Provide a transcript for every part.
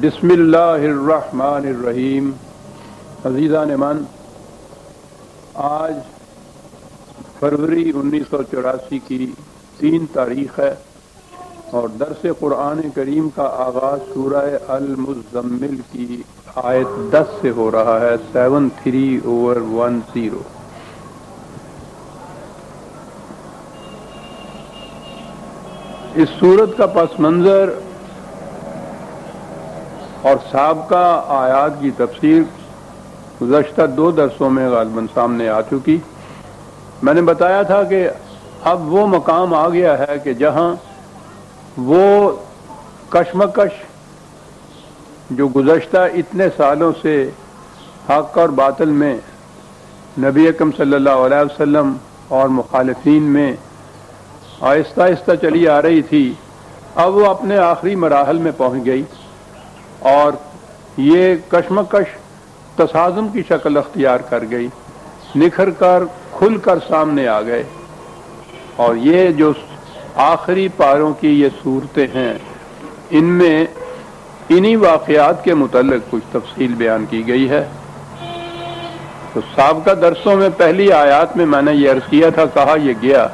بسم اللہ الرحمن الرحیم۔ عزیزان من، آج فروری 1984 کی 3 تاریخ ہے اور درس قرآن کریم کا آغاز سورہ المزمل کی آیت 10 سے ہو رہا ہے، 73/10۔ اس سورت کا پس منظر اور سابقہ آیات کی تفسیر گزشتہ 2 درسوں میں غالباً سامنے آ چکی۔ میں نے بتایا تھا کہ اب وہ مقام آ گیا ہے کہ جہاں وہ کشمکش جو گزشتہ اتنے سالوں سے حق اور باطل میں نبی اکرم صلی اللہ علیہ وسلم اور مخالفین میں آہستہ آہستہ چلی آ رہی تھی، اب وہ اپنے آخری مراحل میں پہنچ گئی اور یہ کشمکش تصادم کی شکل اختیار کر گئی، نکھر کر کھل کر سامنے آ گئے۔ اور یہ جو آخری پاروں کی یہ صورتیں ہیں، ان میں انہی واقعات کے متعلق کچھ تفصیل بیان کی گئی ہے۔ تو سابقہ درسوں میں پہلی آیات میں نے یہ عرض کیا تھا، کہا یہ گیا،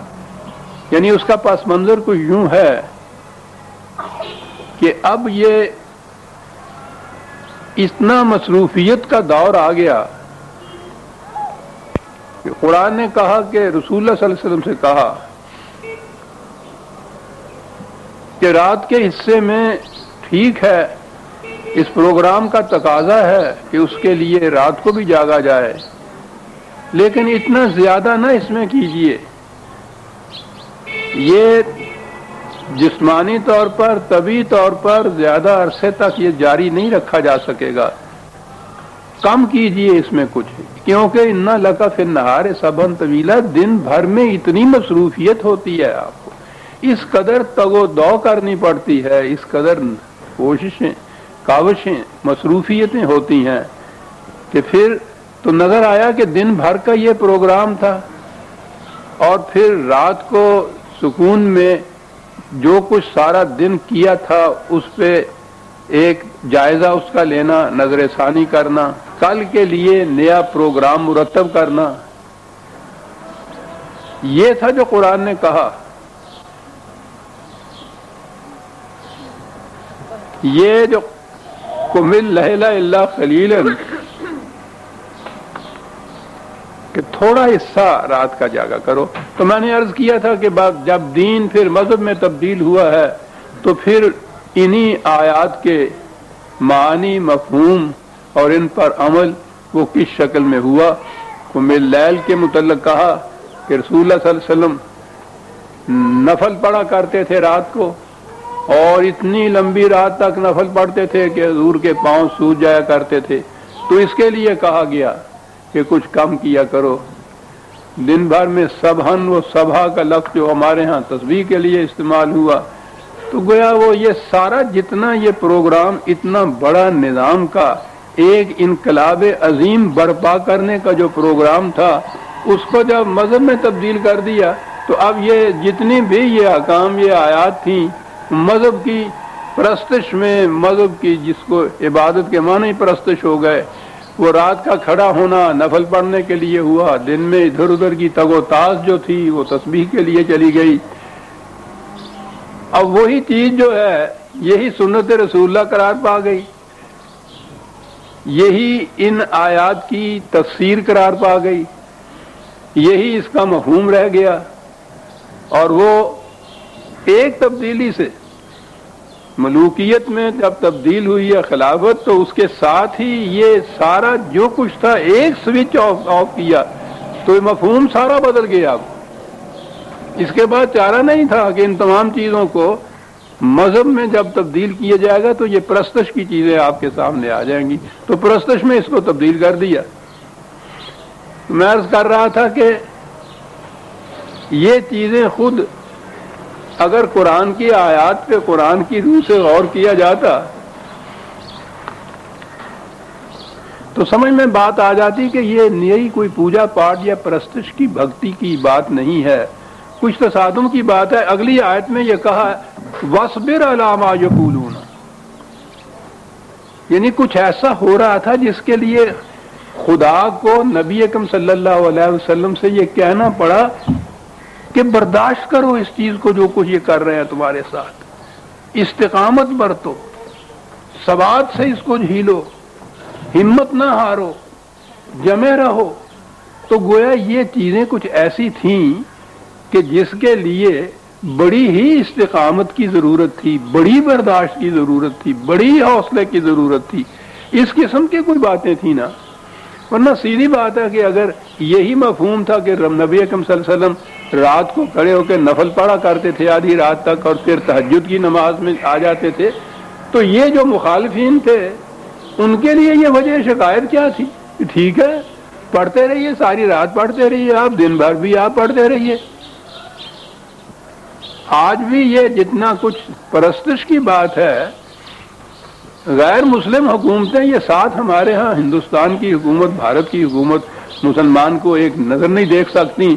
یعنی اس کا پس منظر کچھ یوں ہے کہ اب یہ اتنا مصروفیت کا دور آ گیا کہ قرآن نے کہا کہ رسول اللہ صلی اللہ علیہ وسلم سے کہا کہ رات کے حصے میں ٹھیک ہے، اس پروگرام کا تقاضا ہے کہ اس کے لیے رات کو بھی جاگا جائے، لیکن اتنا زیادہ نہ اس میں کیجیے، یہ جسمانی طور پر طبی طور پر زیادہ عرصے تک یہ جاری نہیں رکھا جا سکے گا، کم کیجئے اس میں کچھ، کیونکہ اِنَّ لَكَ فِي النَّهَارِ سَبْحًا طَوِيلًا، دن بھر میں اتنی مصروفیت ہوتی ہے، آپ کو اس قدر تگ و دو کرنی پڑتی ہے، اس قدر کوششیں کاوشیں مصروفیتیں ہوتی ہیں کہ پھر تو نظر آیا کہ دن بھر کا یہ پروگرام تھا، اور پھر رات کو سکون میں جو کچھ سارا دن کیا تھا اس پہ ایک جائزہ اس کا لینا، نظر ثانی کرنا، کل کے لیے نیا پروگرام مرتب کرنا، یہ تھا جو قرآن نے کہا۔ یہ جو قم اللیل الا قلیلا، کہ تھوڑا حصہ رات کا جاگا کرو. تو میں نے عرض کیا تھا کہ جب دین پھر مذہب میں تبدیل ہوا ہے تو پھر انہی آیات کے معنی، مفہوم اور ان پر عمل وہ کس شکل میں ہوا. لیل کے متعلق کہا کہ رسول اللہ صلی اللہ علیہ وسلم نفل پڑھا کرتے تھے رات کو، اور اتنی لمبی رات تک نفل پڑھتے تھے کہ حضور کے پاؤں سوج جایا کرتے تھے. تو اس کے لیے کہا گیا کہ کچھ کم کیا کرو. دن بھر میں سبحن و سبحہ کا لفظ جو ہمارے ہاں تسبیح کے لیے استعمال ہوا، تو گویا وہ یہ سارا جتنا یہ پروگرام اتنا بڑا نظام کا ایک انقلاب عظیم برپا کرنے کا جو پروگرام تھا، اس کو جب مذہب میں تبدیل کر دیا تو اب یہ جتنی بھی یہ احکام، یہ آیات تھیں مذہب کی پرستش میں، مذہب کی جس کو عبادت کے معنی پرستش ہو گئے. وہ رات کا کھڑا ہونا نفل پڑھنے کے لیے ہوا، دن میں ادھر ادھر کی تگ و تاز جو تھی وہ تسبیح کے لیے چلی گئی. اب وہی چیز جو ہے یہی سنت رسول اللہ قرار پا گئی، یہی ان آیات کی تفسیر قرار پا گئی، یہی اس کا مفہوم رہ گیا. اور وہ ایک تبدیلی سے ملوکیت میں جب تبدیل ہوئی ہے خلافت، تو اس کے ساتھ ہی یہ سارا جو کچھ تھا ایک سوئچ آف کیا تو یہ مفہوم سارا بدل گیا. اب اس کے بعد چارہ نہیں تھا کہ ان تمام چیزوں کو مذہب میں جب تبدیل کیا جائے گا تو یہ پرستش کی چیزیں آپ کے سامنے آ جائیں گی. تو پرستش میں اس کو تبدیل کر دیا. میں عرض کر رہا تھا کہ یہ چیزیں خود اگر قرآن کی آیات پہ قرآن کی روح سے غور کیا جاتا تو سمجھ میں بات آ جاتی کہ یہ نئی کوئی پوجا پاٹ یا پرستش کی بھکتی کی بات نہیں ہے، کچھ تصادم کی بات ہے. اگلی آیت میں یہ کہا وَاصْبِرْ عَلَىٰ مَا يَقُولُونَ، یعنی کچھ ایسا ہو رہا تھا جس کے لیے خدا کو نبی اکرم صلی اللہ علیہ وسلم سے یہ کہنا پڑا کہ برداشت کرو اس چیز کو جو کچھ یہ کر رہے ہیں تمہارے ساتھ، استقامت برتو، ثبات سے اس کو جھیلو، ہمت نہ ہارو، جمے رہو. تو گویا یہ چیزیں کچھ ایسی تھیں کہ جس کے لیے بڑی ہی استقامت کی ضرورت تھی، بڑی برداشت کی ضرورت تھی، بڑی حوصلے کی ضرورت تھی. اس قسم کی کوئی باتیں تھیں نا. ورنہ سیدھی بات ہے کہ اگر یہی مفہوم تھا کہ نبی اکرم صلی اللہ علیہ وسلم رات کو کھڑے ہو کے نفل پڑھا کرتے تھے آدھی رات تک اور پھر تہجد کی نماز میں آ جاتے تھے، تو یہ جو مخالفین تھے ان کے لیے یہ وجہ شکایت کیا تھی؟ ٹھیک ہے پڑھتے رہیے، ساری رات پڑھتے رہیے، آپ دن بھر بھی آپ پڑھتے رہیے. آج بھی یہ جتنا کچھ پرستش کی بات ہے، غیر مسلم حکومتیں یہ ساتھ ہمارے ہاں ہندوستان کی حکومت، بھارت کی حکومت مسلمان کو ایک نظر نہیں دیکھ سکتی،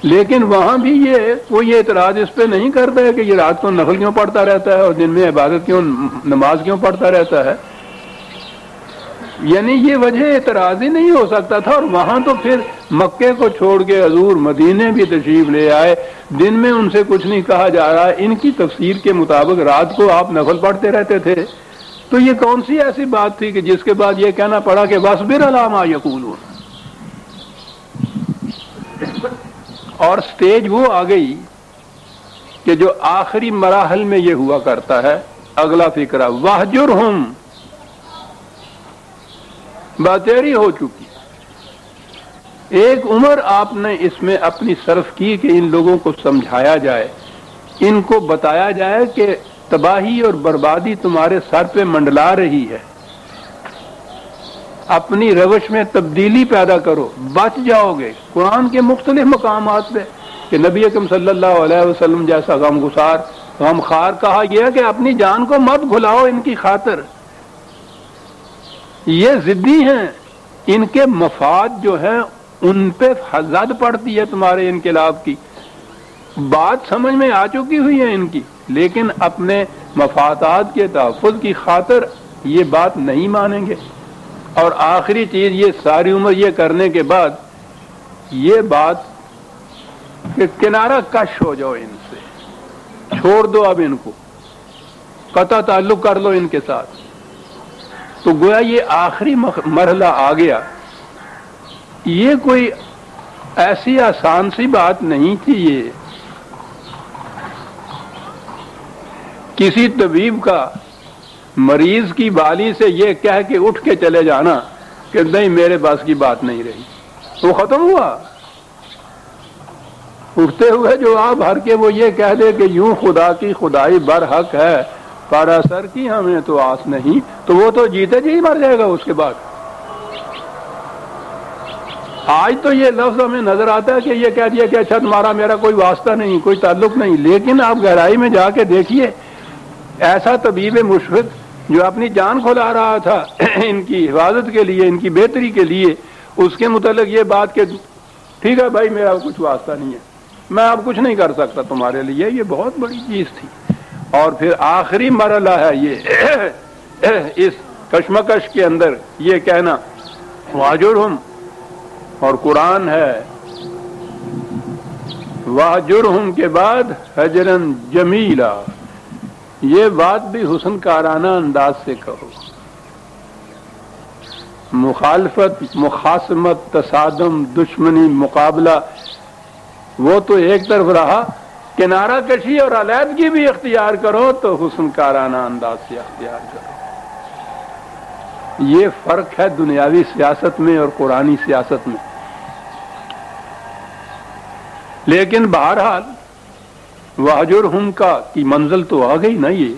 لیکن وہاں بھی یہ کوئی اعتراض اس پہ نہیں کرتا ہے کہ یہ رات کو نفل کیوں پڑھتا رہتا ہے اور دن میں عبادت کیوں، نماز کیوں پڑھتا رہتا ہے. یعنی یہ وجہ اعتراض ہی نہیں ہو سکتا تھا. اور وہاں تو پھر مکے کو چھوڑ کے حضور مدینے بھی تشریف لے آئے، دن میں ان سے کچھ نہیں کہا جا رہا. ان کی تفسیر کے مطابق رات کو آپ نفل پڑھتے رہتے تھے. تو یہ کون سی ایسی بات تھی کہ جس کے بعد یہ کہنا پڑا کہ وَاصْبِرْ عَلَىٰ مَا يَقُولُونَ. اور سٹیج وہ آ گئی کہ جو آخری مراحل میں یہ ہوا کرتا ہے، اگلا فقرہ وَاهْجُرْهُمْ، باتیری ہو چکی. ایک عمر آپ نے اس میں اپنی صرف کی کہ ان لوگوں کو سمجھایا جائے، ان کو بتایا جائے کہ تباہی اور بربادی تمہارے سر پہ منڈلا رہی ہے، اپنی روش میں تبدیلی پیدا کرو، بچ جاؤ گے. قرآن کے مختلف مقامات پہ کہ نبی اکرم صلی اللہ علیہ وسلم جیسا غمخوار کہا گیا کہ اپنی جان کو مت بھلاؤ ان کی خاطر. یہ ضدی ہیں، ان کے مفاد جو ہیں ان پہ زد پڑتی ہے تمہارے انقلاب کی. بات سمجھ میں آ چکی ہوئی ہے ان کی، لیکن اپنے مفادات کے تحفظ کی خاطر یہ بات نہیں مانیں گے. اور آخری چیز یہ ساری عمر یہ کرنے کے بعد یہ بات کہ کنارہ کش ہو جاؤ، ان سے چھوڑ دو، اب ان کو قطع تعلق کر لو ان کے ساتھ. تو گویا یہ آخری مرحلہ آ گیا. یہ کوئی ایسی آسان سی بات نہیں تھی یہ. کسی طبیب کا مریض کی بالی سے یہ کہہ کے اٹھ کے چلے جانا کہ نہیں میرے پاس کی بات نہیں رہی، وہ ختم ہوا. اٹھتے ہوئے جو آپ ہر کے وہ یہ کہہ دے کہ یوں خدا کی خدائی برحق ہے پر اثر کی ہمیں تو آس نہیں، تو وہ تو جیتے جی مر جائے گا اس کے بعد. آج تو یہ لفظ ہمیں نظر آتا ہے کہ یہ کہہ دیا کہ اچھا تمہارا میرا کوئی واسطہ نہیں، کوئی تعلق نہیں، لیکن آپ گہرائی میں جا کے دیکھیے ایسا طبیب مشفق جو اپنی جان کھلا رہا تھا ان کی حفاظت کے لیے، ان کی بہتری کے لیے، اس کے متعلق یہ بات کہ ٹھیک ہے بھائی میرا کچھ واسطہ نہیں ہے، میں اب کچھ نہیں کر سکتا تمہارے لیے، یہ بہت بڑی چیز تھی. اور پھر آخری مرحلہ ہے یہ اس کشمکش کے اندر یہ کہنا واجرہم، اور قرآن ہے واجرہم کے بعد حجرن جمیلا، یہ بات بھی حسن کارانہ انداز سے کہو. مخالفت، مخاصمت، تصادم، دشمنی، مقابلہ وہ تو ایک طرف رہا، کنارہ کشی اور علیحدگی بھی اختیار کرو تو حسن کارانہ انداز سے اختیار کرو. یہ فرق ہے دنیاوی سیاست میں اور قرآنی سیاست میں. لیکن بہرحال وہجرہم کی منزل تو آ گئی نا. یہ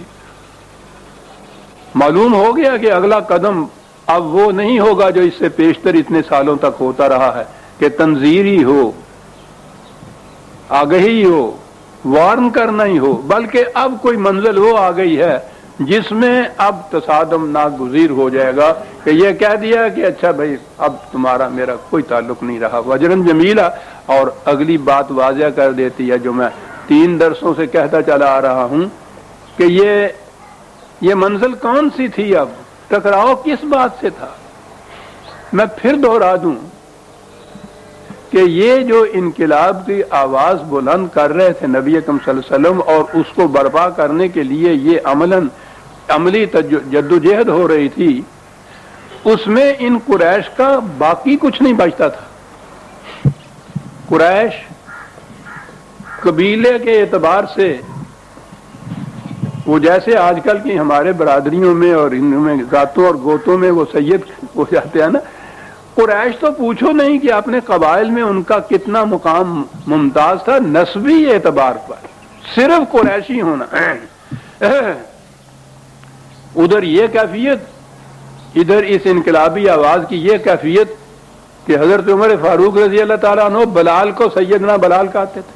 معلوم ہو گیا کہ اگلا قدم اب وہ نہیں ہوگا جو اس سے پیشتر اتنے سالوں تک ہوتا رہا ہے کہ تنذیری ہو، آگہی ہو، وارن کرنا ہی ہو، بلکہ اب کوئی منزل وہ آ گئی ہے جس میں اب تصادم ناگزیر ہو جائے گا کہ یہ کہہ دیا کہ اچھا بھائی اب تمہارا میرا کوئی تعلق نہیں رہا. وجرن جمیلا. اور اگلی بات واضح کر دیتی ہے جو میں 3 درسوں سے کہتا چلا آ رہا ہوں کہ یہ منزل کون سی تھی، اب ٹکراؤ کس بات سے تھا. میں پھر دوہرا دوں کہ یہ جو انقلاب کی آواز بلند کر رہے تھے نبی اکرم صلی اللہ علیہ وسلم اور اس کو برپا کرنے کے لیے یہ عملی جدوجہد ہو رہی تھی، اس میں ان قریش کا باقی کچھ نہیں بچتا تھا. قریش قبیلے کے اعتبار سے وہ جیسے آج کل کی ہمارے برادریوں میں اور ان میں ذاتوں اور گوتوں میں وہ سید ہو جاتے ہیں نا، قریش تو پوچھو نہیں کہ اپنے قبائل میں ان کا کتنا مقام ممتاز تھا نسبی اعتبار پر، صرف قریشی ہونا. ادھر یہ کیفیت، ادھر اس انقلابی آواز کی یہ کیفیت کہ حضرت عمر فاروق رضی اللہ تعالیٰ عنہ بلال کو سیدنا بلال کہتے تھے،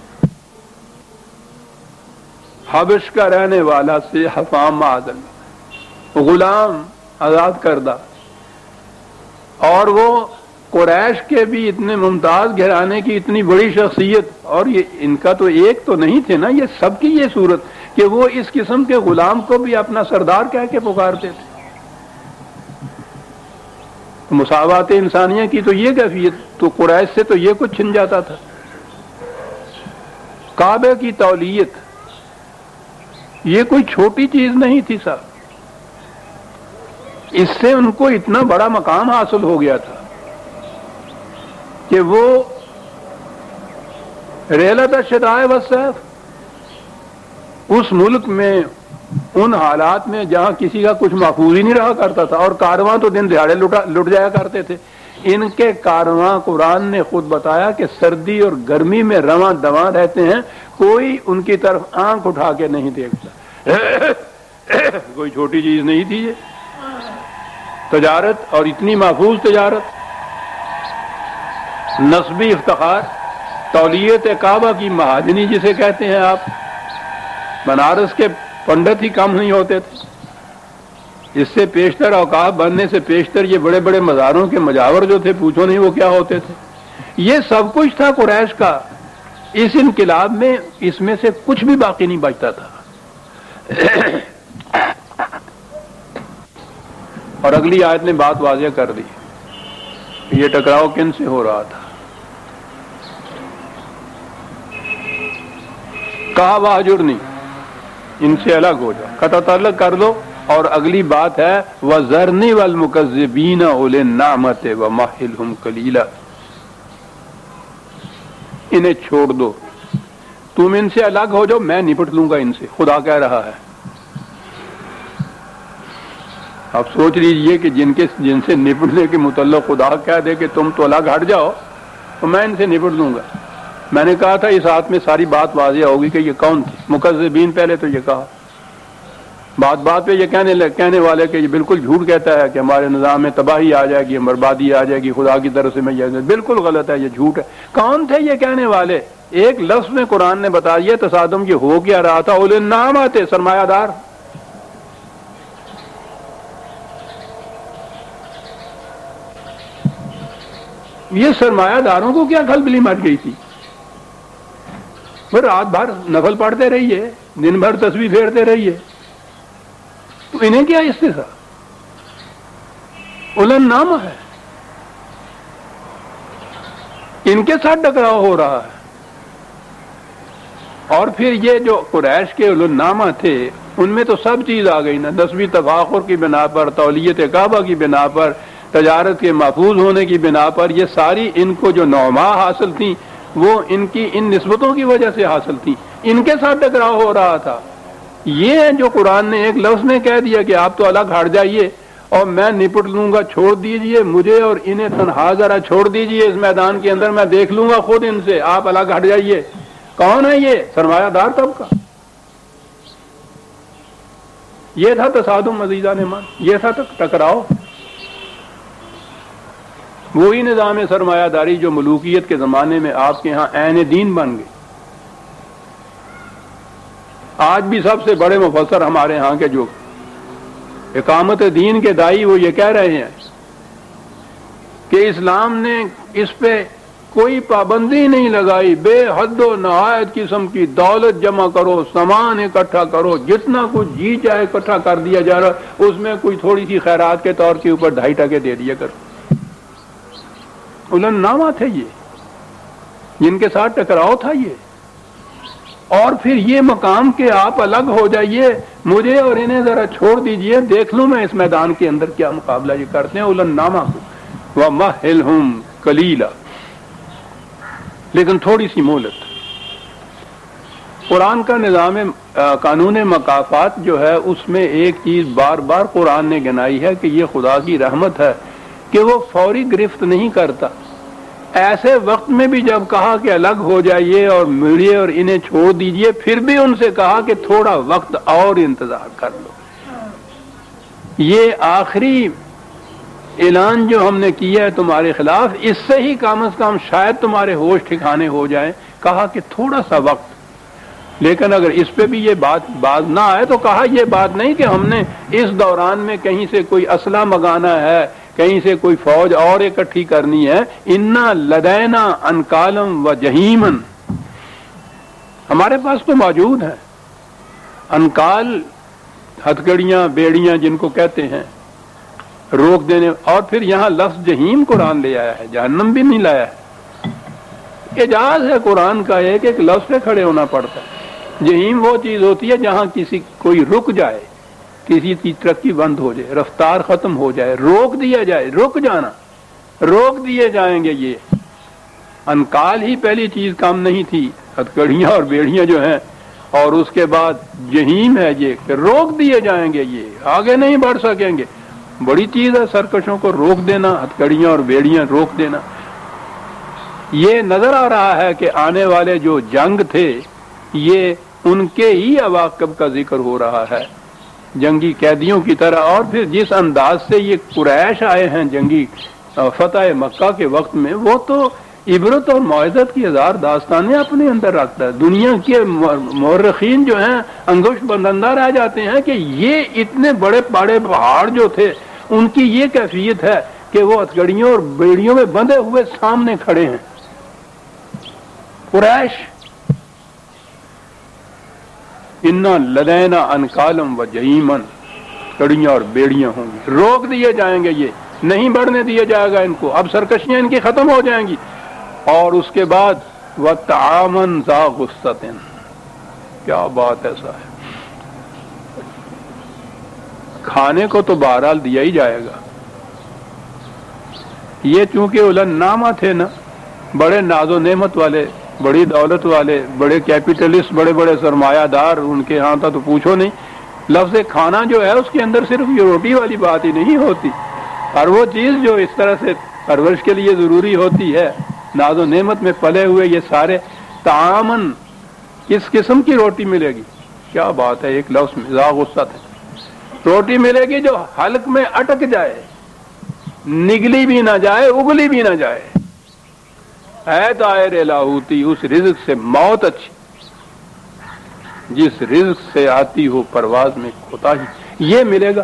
حبش کا رہنے والا سے حفام معاذ اللہ، غلام آزاد کردہ. اور وہ قریش کے بھی اتنے ممتاز گھرانے کی اتنی بڑی شخصیت، اور یہ ان کا تو ایک تو نہیں تھے نا، یہ سب کی یہ صورت کہ وہ اس قسم کے غلام کو بھی اپنا سردار کہہ کے پکارتے تھے. مساوات انسانیہ کی تو یہ کیفیت، تو قریش سے تو یہ کچھ چھن جاتا تھا. کعبے کی تولیت یہ کوئی چھوٹی چیز نہیں تھی صاحب، اس سے ان کو اتنا بڑا مقام حاصل ہو گیا تھا کہ وہ ریلت الشدائے والسیف اس ملک میں ان حالات میں جہاں کسی کا کچھ محفوظ ہی نہیں رہا کرتا تھا، اور کارواں تو دن دہاڑے لٹ جایا کرتے تھے. ان کے کارواں قرآن نے خود بتایا کہ سردی اور گرمی میں رواں دواں رہتے ہیں، کوئی ان کی طرف آنکھ اٹھا کے نہیں دیکھتا. کوئی چھوٹی چیز نہیں تھی یہ تجارت، اور اتنی محفوظ تجارت، نسبی افتخار، تولیت کعبہ کی مہاجنی جسے کہتے ہیں آپ. بنارس کے پنڈت ہی کم نہیں ہوتے تھے. اس سے پیشتر اوقاف بننے سے پیشتر یہ بڑے بڑے مزاروں کے مجاور جو تھے پوچھو نہیں وہ کیا ہوتے تھے. یہ سب کچھ تھا قریش کا. اس انقلاب میں اس میں سے کچھ بھی باقی نہیں بچتا تھا. اور اگلی آیت نے بات واضح کر دی، یہ ٹکراؤ کن سے ہو رہا تھا. کہا واجرنی، ان سے الگ ہو جاؤ، قطع تعلق کر دو. اور اگلی بات ہے وَذَرْنِي وَالْمُكَذِّبِينَ أُولِي النَّعْمَةِ وَمَهِّلْهُمْ قَلِيلًا. انہیں چھوڑ دو، تم ان سے الگ ہو جاؤ، میں نپٹ لوں گا ان سے، خدا کہہ رہا ہے۔ آپ سوچ لیجئے کہ جن سے نپٹنے کے متعلق خدا کہہ دے کہ تم تو الگ ہٹ جاؤ تو میں ان سے نپٹ لوں گا۔ میں نے کہا تھا اس آیت میں ساری بات واضح ہوگی کہ یہ کون تھی۔ مکذبین پہلے تو یہ کہا، بات بات پہ یہ کہنے والے کہ یہ بالکل جھوٹ کہتا ہے کہ ہمارے نظام میں تباہی آ جائے گی، بربادی آ جائے گی خدا کی طرف سے، میں یہ بالکل غلط ہے، یہ جھوٹ ہے۔ کون تھے یہ کہنے والے؟ ایک لفظ میں قرآن نے بتا دیا تصادم یہ ہو کیا رہا تھا، اولے النعم آتے، سرمایہ دار۔ یہ سرمایہ داروں کو کیا کھلبلی مچ گئی تھی؟ وہ رات بھر نفل پڑھتے رہیے، دن بھر تسبیح پھیرتے رہیے، تو انہیں کیا اس سے تھا؟ اولن نام ہے، ان کے ساتھ ٹکراؤ ہو رہا ہے۔ اور پھر یہ جو قریش کے اولن نامہ تھے ان میں تو سب چیز آ گئی نا، نسبی تفاخر کی بنا پر، تولیت کعبہ کی بنا پر، تجارت کے محفوظ ہونے کی بنا پر، یہ ساری ان کو جو نعما حاصل تھیں وہ ان کی ان نسبتوں کی وجہ سے حاصل تھیں، ان کے ساتھ ٹکراؤ ہو رہا تھا۔ یہ ہے جو قرآن نے ایک لفظ میں کہہ دیا کہ آپ تو الگ ہٹ جائیے اور میں نپٹ لوں گا، چھوڑ دیجئے مجھے اور انہیں تنہا ذرا چھوڑ دیجئے اس میدان کے اندر، میں دیکھ لوں گا خود ان سے، آپ الگ ہٹ جائیے۔ کون ہے یہ؟ سرمایہ دار طبقہ۔ یہ تھا تصادم عزیزان من، یہ تھا ٹکراؤ، وہی نظام سرمایہ داری جو ملوکیت کے زمانے میں آپ کے ہاں عین دین بن گئی۔ آج بھی سب سے بڑے مفسر ہمارے ہاں کے جو اقامت دین کے دائی وہ یہ کہہ رہے ہیں کہ اسلام نے اس پہ کوئی پابندی نہیں لگائی، بے حد و نہایت قسم کی دولت جمع کرو، سامان اکٹھا کرو، جتنا کچھ جی چاہے اکٹھا کر دیا جا رہا، اس میں کوئی تھوڑی سی خیرات کے طور کے اوپر 2.5% دے دیا کرو۔ اولن نامہ تھے یہ، جن کے ساتھ ٹکراؤ تھا یہ، اور پھر یہ مقام کہ آپ الگ ہو جائیے، مجھے اور انہیں ذرا چھوڑ دیجئے، دیکھ لوں میں اس میدان کے اندر کیا مقابلہ یہ کرتے ہیں اولن نامہ کو۔ وَمَهِّلْهُمْ قَلِيلًا، لیکن تھوڑی سی مہلت۔ قرآن کا نظام قانون مکافات جو ہے اس میں ایک چیز بار بار قرآن نے گنائی ہے کہ یہ خدا کی رحمت ہے کہ وہ فوری گرفت نہیں کرتا۔ ایسے وقت میں بھی جب کہا کہ الگ ہو جائیے اور ملیے اور انہیں چھوڑ دیجئے، پھر بھی ان سے کہا کہ تھوڑا وقت اور انتظار کر لو۔ یہ آخری اعلان جو ہم نے کیا ہے تمہارے خلاف، اس سے ہی کم از کم شاید تمہارے ہوش ٹھکانے ہو جائیں۔ کہا کہ تھوڑا سا وقت، لیکن اگر اس پہ بھی یہ بات نہ آئے تو کہا یہ بات نہیں کہ ہم نے اس دوران میں کہیں سے کوئی اسلحہ منگانا ہے، کہیں سے کوئی فوج اور اکٹھی کرنی ہے۔ انا لدینا انکالم و جہیمن، ہمارے پاس تو موجود ہے انکال، ہتھکڑیاں، بیڑیاں جن کو کہتے ہیں، روک دینے۔ اور پھر یہاں لفظ جہیم قرآن لے آیا ہے، جہنم بھی نہیں لایا ہے۔ اعجاز ہے قرآن کا، ایک ایک لفظ پہ کھڑے ہونا پڑتا ہے۔ جہیم وہ چیز ہوتی ہے جہاں کوئی رک جائے، کسی کی ترقی بند ہو جائے، رفتار ختم ہو جائے، روک دیا جائے، رک جانا، روک دیے جائیں گے۔ یہ انکال ہی پہلی چیز کام نہیں تھی، ہتھکڑیاں اور بیڑیاں جو ہیں، اور اس کے بعد جہیم ہے یہ کہ روک دیے جائیں گے، یہ آگے نہیں بڑھ سکیں گے۔ بڑی چیز ہے سرکشوں کو روک دینا، ہتھکڑیاں اور بیڑیاں روک دینا۔ یہ نظر آ رہا ہے کہ آنے والے جو جنگ تھے یہ ان کے ہی عواقب کا ذکر ہو رہا ہے، جنگی قیدیوں کی طرح۔ اور پھر جس انداز سے یہ قریش آئے ہیں جنگی فتح مکہ کے وقت میں، وہ تو عبرت اور موعظت کی ہزار داستانیں اپنے اندر رکھتا ہے۔ دنیا کے مورخین جو ہیں انگشت بندندہ رہ جاتے ہیں کہ یہ اتنے بڑے بڑے پہاڑ جو تھے ان کی یہ کیفیت ہے کہ وہ ہتھکڑیوں اور بیڑیوں میں بندھے ہوئے سامنے کھڑے ہیں۔ قریش انا لدینا انکالم و جہیمن، کڑیاں اور بیڑیاں ہوں گی، روک دیے جائیں گے، یہ نہیں بڑھنے دیا جائے گا ان کو، اب سرکشیاں ان کی ختم ہو جائیں گی۔ اور اس کے بعد وَطَعَامًا ذَا غُصَّةٍ، کیا بات ایسا ہے، کھانے کو تو بہرحال دیا ہی جائے گا۔ یہ چونکہ اولن نامہ تھے نا، بڑے ناز و نعمت والے بڑی دولت والے، بڑے کیپٹلسٹ، بڑے بڑے سرمایہ دار، ان کے ہاں تو پوچھو نہیں. لفظ کھانا جو ہے اس کے اندر صرف یہ روٹی والی بات ہی نہیں ہوتی، اور وہ چیز جو اس طرح سے پرورش کے لیے ضروری ہوتی ہے، ناز و نعمت میں پلے ہوئے یہ سارے تعامن. کس قسم کی روٹی ملے گی؟ کیا بات ہے، ایک لفظ میں ذا غصہ ہے. روٹی ملے گی جو حلق میں اٹک جائے، نگلی بھی نہ جائے، اگلی بھی نہ جائے. ہے دائر لاہوتی، اس رزق سے موت اچھی جس رزق سے آتی ہو پرواز میں کوتاہی. یہ ملے گا،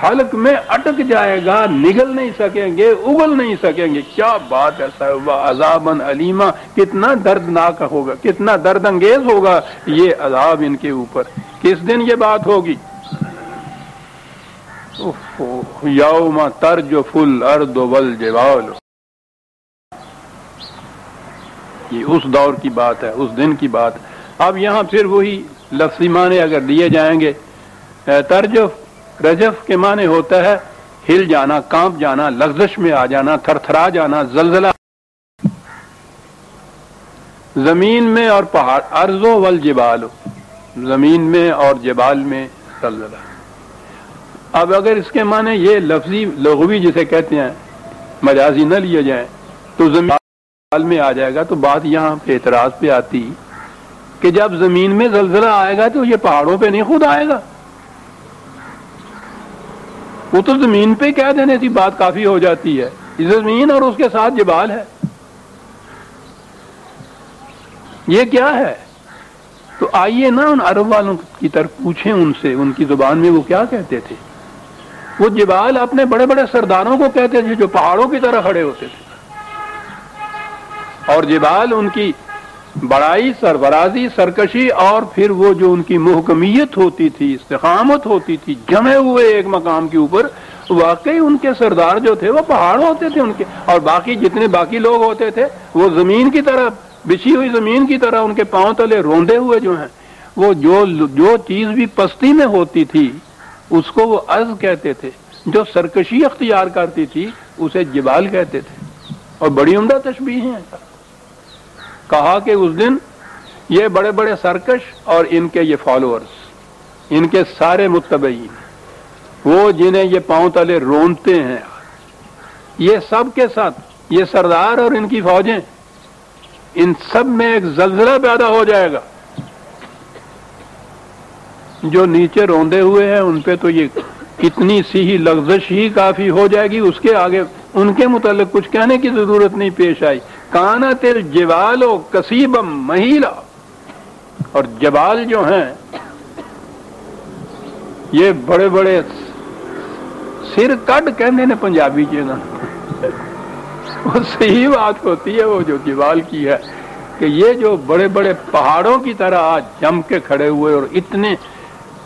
حلق میں اٹک جائے گا، نگل نہیں سکیں گے، اگل نہیں سکیں گے. کیا بات ہے صاحب، عذاباً علیما، کتنا دردناک ہوگا، کتنا درد انگیز ہوگا یہ عذاب ان کے اوپر. کس دن یہ بات ہوگی؟ یوم ترجف الارض والجبال. یہ اس دور کی بات ہے، اس دن کی بات ہے. اب یہاں پھر وہی لفظی معنی اگر دیے جائیں گے، ترجف، رجف کے معنی ہوتا ہے ہل جانا، کانپ جانا، لغزش میں آ جانا، تھر تھرا جانا، زلزلہ. زمین میں اور پہاڑ، ارض والجبال، زمین میں اور جبال میں زلزلہ. اب اگر اس کے معنی یہ لفظی لغوی جسے کہتے ہیں مجازی نہ لیے جائیں تو زمین میں آ جائے گا. تو بات یہاں پہ اعتراض پہ آتی کہ جب زمین میں زلزلہ آئے گا تو یہ پہاڑوں پہ نہیں خود آئے گا. وہ تو زمین پہ کہہ دینے سے بات کافی ہو جاتی ہے. زمین اور اس کے ساتھ جبال ہے، یہ کیا ہے؟ تو آئیے نا ان عرب والوں کی طرف پوچھیں ان سے، ان کی زبان میں وہ کیا کہتے تھے. وہ جبال اپنے بڑے بڑے سرداروں کو کہتے تھے جو پہاڑوں کی طرح کھڑے ہوتے تھے، اور جبال ان کی بڑائی، سرفرازی، سرکشی، اور پھر وہ جو ان کی محکمیت ہوتی تھی، استقامت ہوتی تھی، جمے ہوئے ایک مقام کے اوپر. واقعی ان کے سردار جو تھے وہ پہاڑ ہوتے تھے ان کے، اور باقی جتنے باقی لوگ ہوتے تھے وہ زمین کی طرح، بچھی ہوئی زمین کی طرح ان کے پاؤں تلے روندے ہوئے جو ہیں. وہ جو چیز بھی پستی میں ہوتی تھی اس کو وہ عز کہتے تھے، جو سرکشی اختیار کرتی تھی اسے جبال کہتے تھے. اور بڑی عمدہ تشبیہ ہیں. کہا کہ اس دن یہ بڑے بڑے سرکش اور ان کے یہ فالوورز، ان کے سارے متبعین، وہ جنہیں یہ پاؤں تلے رونتے ہیں، یہ سب کے ساتھ یہ سردار اور ان کی فوجیں، ان سب میں ایک زلزلہ پیدا ہو جائے گا. جو نیچے روندے ہوئے ہیں ان پہ تو یہ اتنی سی ہی لغزش ہی کافی ہو جائے گی، اس کے آگے ان کے متعلق کچھ کہنے کی ضرورت نہیں پیش آئی. کانت الجبال کثیبا مہیلا. اور جبال جو ہیں یہ بڑے بڑے سر کٹ کہنے نے پنجابی کے نا، وہ صحیح بات ہوتی ہے وہ جو جبال کی ہے کہ یہ جو بڑے بڑے پہاڑوں کی طرح آج جم کے کھڑے ہوئے، اور اتنے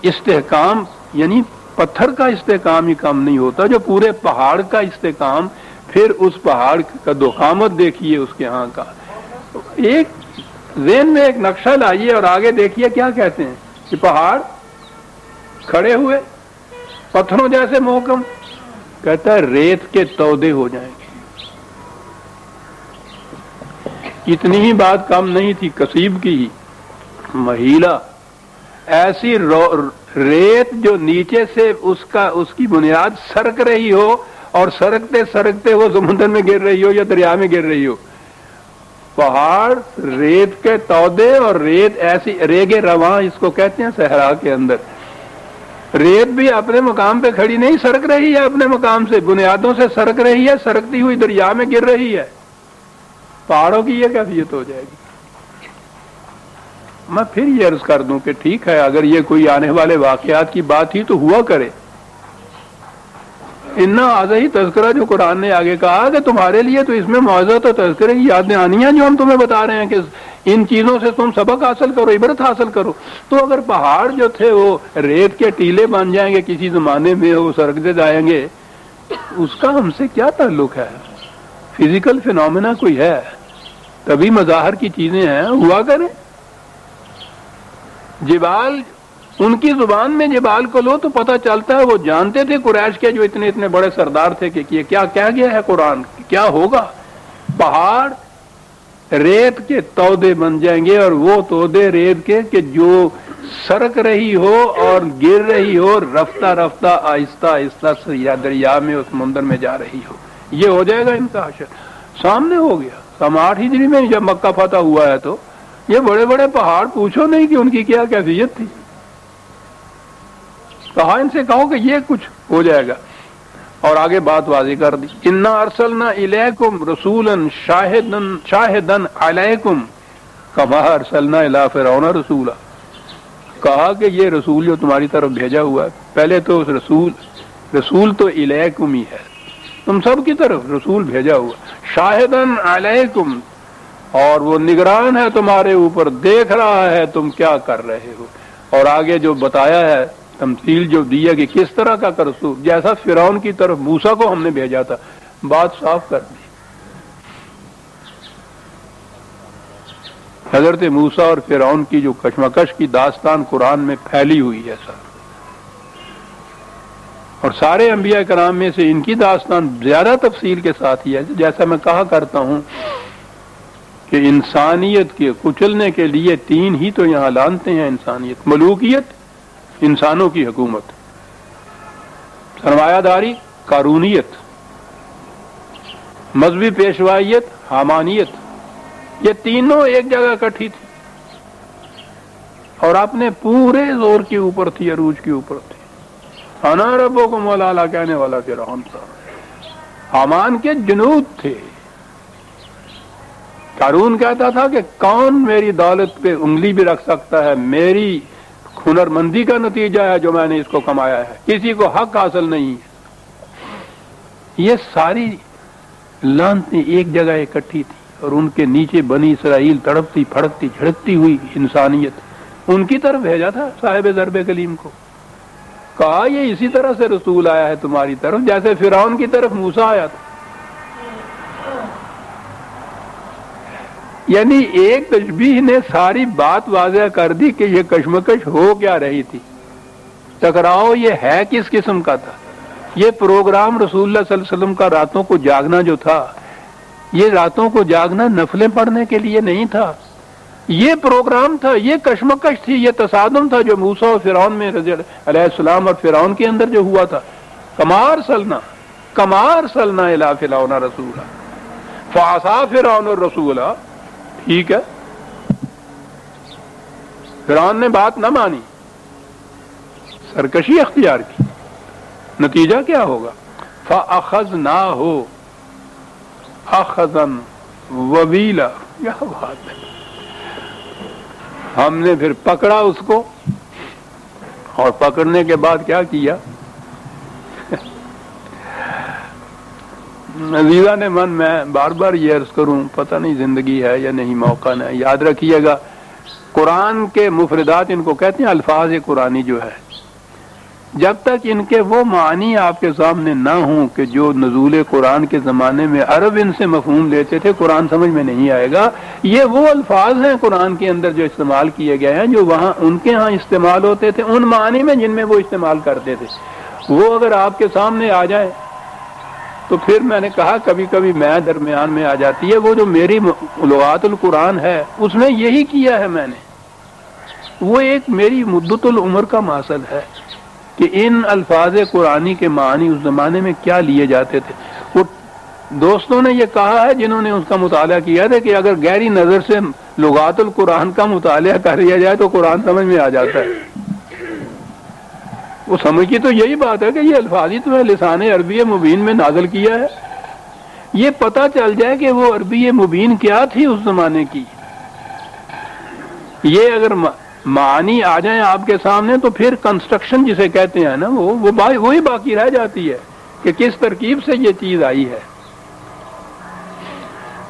استحکام، یعنی پتھر کا استحکام ہی کم نہیں ہوتا، جو پورے پہاڑ کا استحکام. پھر اس پہاڑ کا دخامت دیکھیے اس کے ہاں کا. ایک ذہن میں ایک نقشہ لائیے اور آگے دیکھیے کیا کہتے ہیں کہ پہاڑ کھڑے ہوئے پتھروں جیسے محکم، کہتا ہے ریت کے تودے ہو جائیں گے. اتنی ہی بات کم نہیں تھی کثیب کی ہی، مہیلا، ایسی ریت جو نیچے سے اس کی بنیاد سرک رہی ہو، اور سرکتے سرکتے وہ سمندر میں گر رہی ہو یا دریا میں گر رہی ہو. پہاڑ ریت کے تودے، اور ریت ایسی ریگ رواں اس کو کہتے ہیں صحرا کے اندر. ریت بھی اپنے مقام پہ کھڑی نہیں، سرک رہی ہے اپنے مقام سے، بنیادوں سے سرک رہی ہے، سرکتی ہوئی دریا میں گر رہی ہے. پہاڑوں کی یہ کیفیت ہو جائے گی. میں پھر یہ عرض کر دوں کہ ٹھیک ہے اگر یہ کوئی آنے والے واقعات کی بات تھی تو ہوا کرے. انا آزہی تذکرہ جو قرآن نے آگے کہا کہ تمہارے لیے تو اس میں معزت اور تذکرے کی یادیں آنی ہیں، جو ہم تمہیں بتا رہے ہیں کہ ان چیزوں سے تم سبق حاصل کرو، عبرت حاصل کرو. تو اگر پہاڑ جو تھے وہ ریت کے ٹیلے بن جائیں گے کسی زمانے میں، وہ سرکتے جائیں گے، اس کا ہم سے کیا تعلق ہے؟ فزیکل فینومینا کوئی ہے، تبھی مظاہر کی چیزیں ہیں، ہوا کریں. جبال، ان کی زبان میں جبال کو لو تو پتہ چلتا ہے وہ جانتے تھے قریش کے جو اتنے اتنے بڑے سردار تھے کہ یہ کیا کہہ گیا ہے قرآن، کیا ہوگا. پہاڑ ریت کے تودے بن جائیں گے، اور وہ تودے ریت کے کہ جو سرک رہی ہو اور گر رہی ہو، رفتہ رفتہ آہستہ آہستہ یا دریا میں اس سمندر میں جا رہی ہو. یہ ہو جائے گا ان کا حشر. سامنے ہو گیا. 8 ہجری میں جب مکہ فتح ہوا ہے تو یہ بڑے بڑے پہاڑ پوچھو نہیں کہ ان کی کیا کیفیت تھی. کہا ان سے کہو کہ یہ کچھ ہو جائے گا، اور آگے بات واضح کر دی. انا ارسلنا الیکم رسولا شاہدا علیکم کما ارسلنا الی فرعون رسولا. کہا کہ یہ رسول جو تمہاری طرف بھیجا ہوا ہے، پہلے تو اس رسول تو الیکم ہی ہے، تم سب کی طرف رسول بھیجا ہوا. شاہدن علیکم، اور وہ نگران ہے تمہارے اوپر، دیکھ رہا ہے تم کیا کر رہے ہو. اور آگے جو بتایا ہے، تمثیل جو دی ہے کہ کس طرح کا رسول، جیسا فرعون کی طرف موسیٰ کو ہم نے بھیجا تھا. بات صاف کر دی. حضرت موسیٰ اور فرعون کی جو کشمکش کی داستان قرآن میں پھیلی ہوئی ہے سر، اور سارے انبیاء کرام میں سے ان کی داستان زیادہ تفصیل کے ساتھ ہی ہے. جیسا میں کہا کرتا ہوں کہ انسانیت کے کچلنے کے لیے 3 ہی تو یہاں لانتے ہیں انسانیت: ملوکیت، انسانوں کی حکومت، سرمایہ داری، قارونیت، مذہبی پیشوائیت، حامانیت. یہ تینوں ایک جگہ اکٹھی تھی اور اپنے پورے زور کے اوپر تھی، عروج کے اوپر تھی. انا ربکم الاعلی کہنے والا فرعون تھا. حامان کے جنود تھے. قارون کہتا تھا کہ کون میری دولت پہ انگلی بھی رکھ سکتا ہے، میری ہنرمندی کا نتیجہ ہے جو میں نے اس کو کمایا ہے، کسی کو حق حاصل نہیں ہے. یہ ساری لعنتیں ایک جگہ اکٹھی تھی، اور ان کے نیچے بنی اسرائیل تڑپتی پھڑکتی جھڑکتی ہوئی انسانیت ان کی طرف بھیجا تھا صاحب ضرب کلیم کو. کہا یہ اسی طرح سے رسول آیا ہے تمہاری طرف جیسے فرعون کی طرف موسیٰ آیا تھا. یعنی ایک تشبیہ نے ساری بات واضح کر دی کہ یہ کشمکش ہو کیا رہی تھی، ٹکراؤ یہ ہے کس قسم کا تھا. یہ پروگرام رسول اللہ صلی اللہ علیہ وسلم کا راتوں کو جاگنا جو تھا، یہ راتوں کو جاگنا نفلیں پڑھنے کے لیے نہیں تھا، یہ پروگرام تھا، یہ کشمکش تھی، یہ تصادم تھا جو موسیٰ اور فرعون میں علیہ السلام اور فرعون کے اندر جو ہوا تھا. کمار سلنا الی فرعون رسولا فعصا فرعون الرسول. ٹھیک ہے، فرعون نے بات نہ مانی، سرکشی اختیار کی. نتیجہ کیا ہوگا؟ فَأَخَذْنَاهُ أَخْذًا وَبِيلًا. کیا بات ہے، ہم نے پھر پکڑا اس کو، اور پکڑنے کے بعد کیا کیا؟ عزیزان نے من میں بار بار یہ عرض کروں، پتہ نہیں زندگی ہے یا نہیں، موقع نہیں. یاد رکھیے گا قرآن کے مفردات ان کو کہتے ہیں، الفاظ قرآنی جو ہے، جب تک ان کے وہ معنی آپ کے سامنے نہ ہوں کہ جو نزول قرآن کے زمانے میں عرب ان سے مفہوم لیتے تھے، قرآن سمجھ میں نہیں آئے گا. یہ وہ الفاظ ہیں قرآن کے اندر جو استعمال کیے گئے ہیں، جو وہاں ان کے ہاں استعمال ہوتے تھے ان معنی میں جن میں وہ استعمال کرتے تھے. وہ اگر آپ کے سامنے آ جائیں تو پھر میں نے کہا کبھی کبھی میں درمیان میں آ جاتی ہے. وہ جو میری لغات القرآن ہے اس میں یہی کیا ہے میں نے، وہ ایک میری مدت العمر کا محصل ہے کہ ان الفاظ قرآنی کے معنی اس زمانے میں کیا لیے جاتے تھے. وہ دوستوں نے یہ کہا ہے جنہوں نے اس کا مطالعہ کیا تھا کہ اگر گہری نظر سے لغات القرآن کا مطالعہ کر لیا جائے تو قرآن سمجھ میں آ جاتا ہے. وہ سمجھ کی تو یہی بات ہے کہ یہ الفاظ ہی تمہیں لسان عربی مبین میں نازل کیا ہے. یہ پتہ چل جائے کہ وہ عربی مبین کیا تھی اس زمانے کی. یہ اگر معانی آ جائیں آپ کے سامنے تو پھر کنسٹرکشن جسے کہتے ہیں نا، وہی باقی رہ جاتی ہے کہ کس ترکیب سے یہ چیز آئی ہے.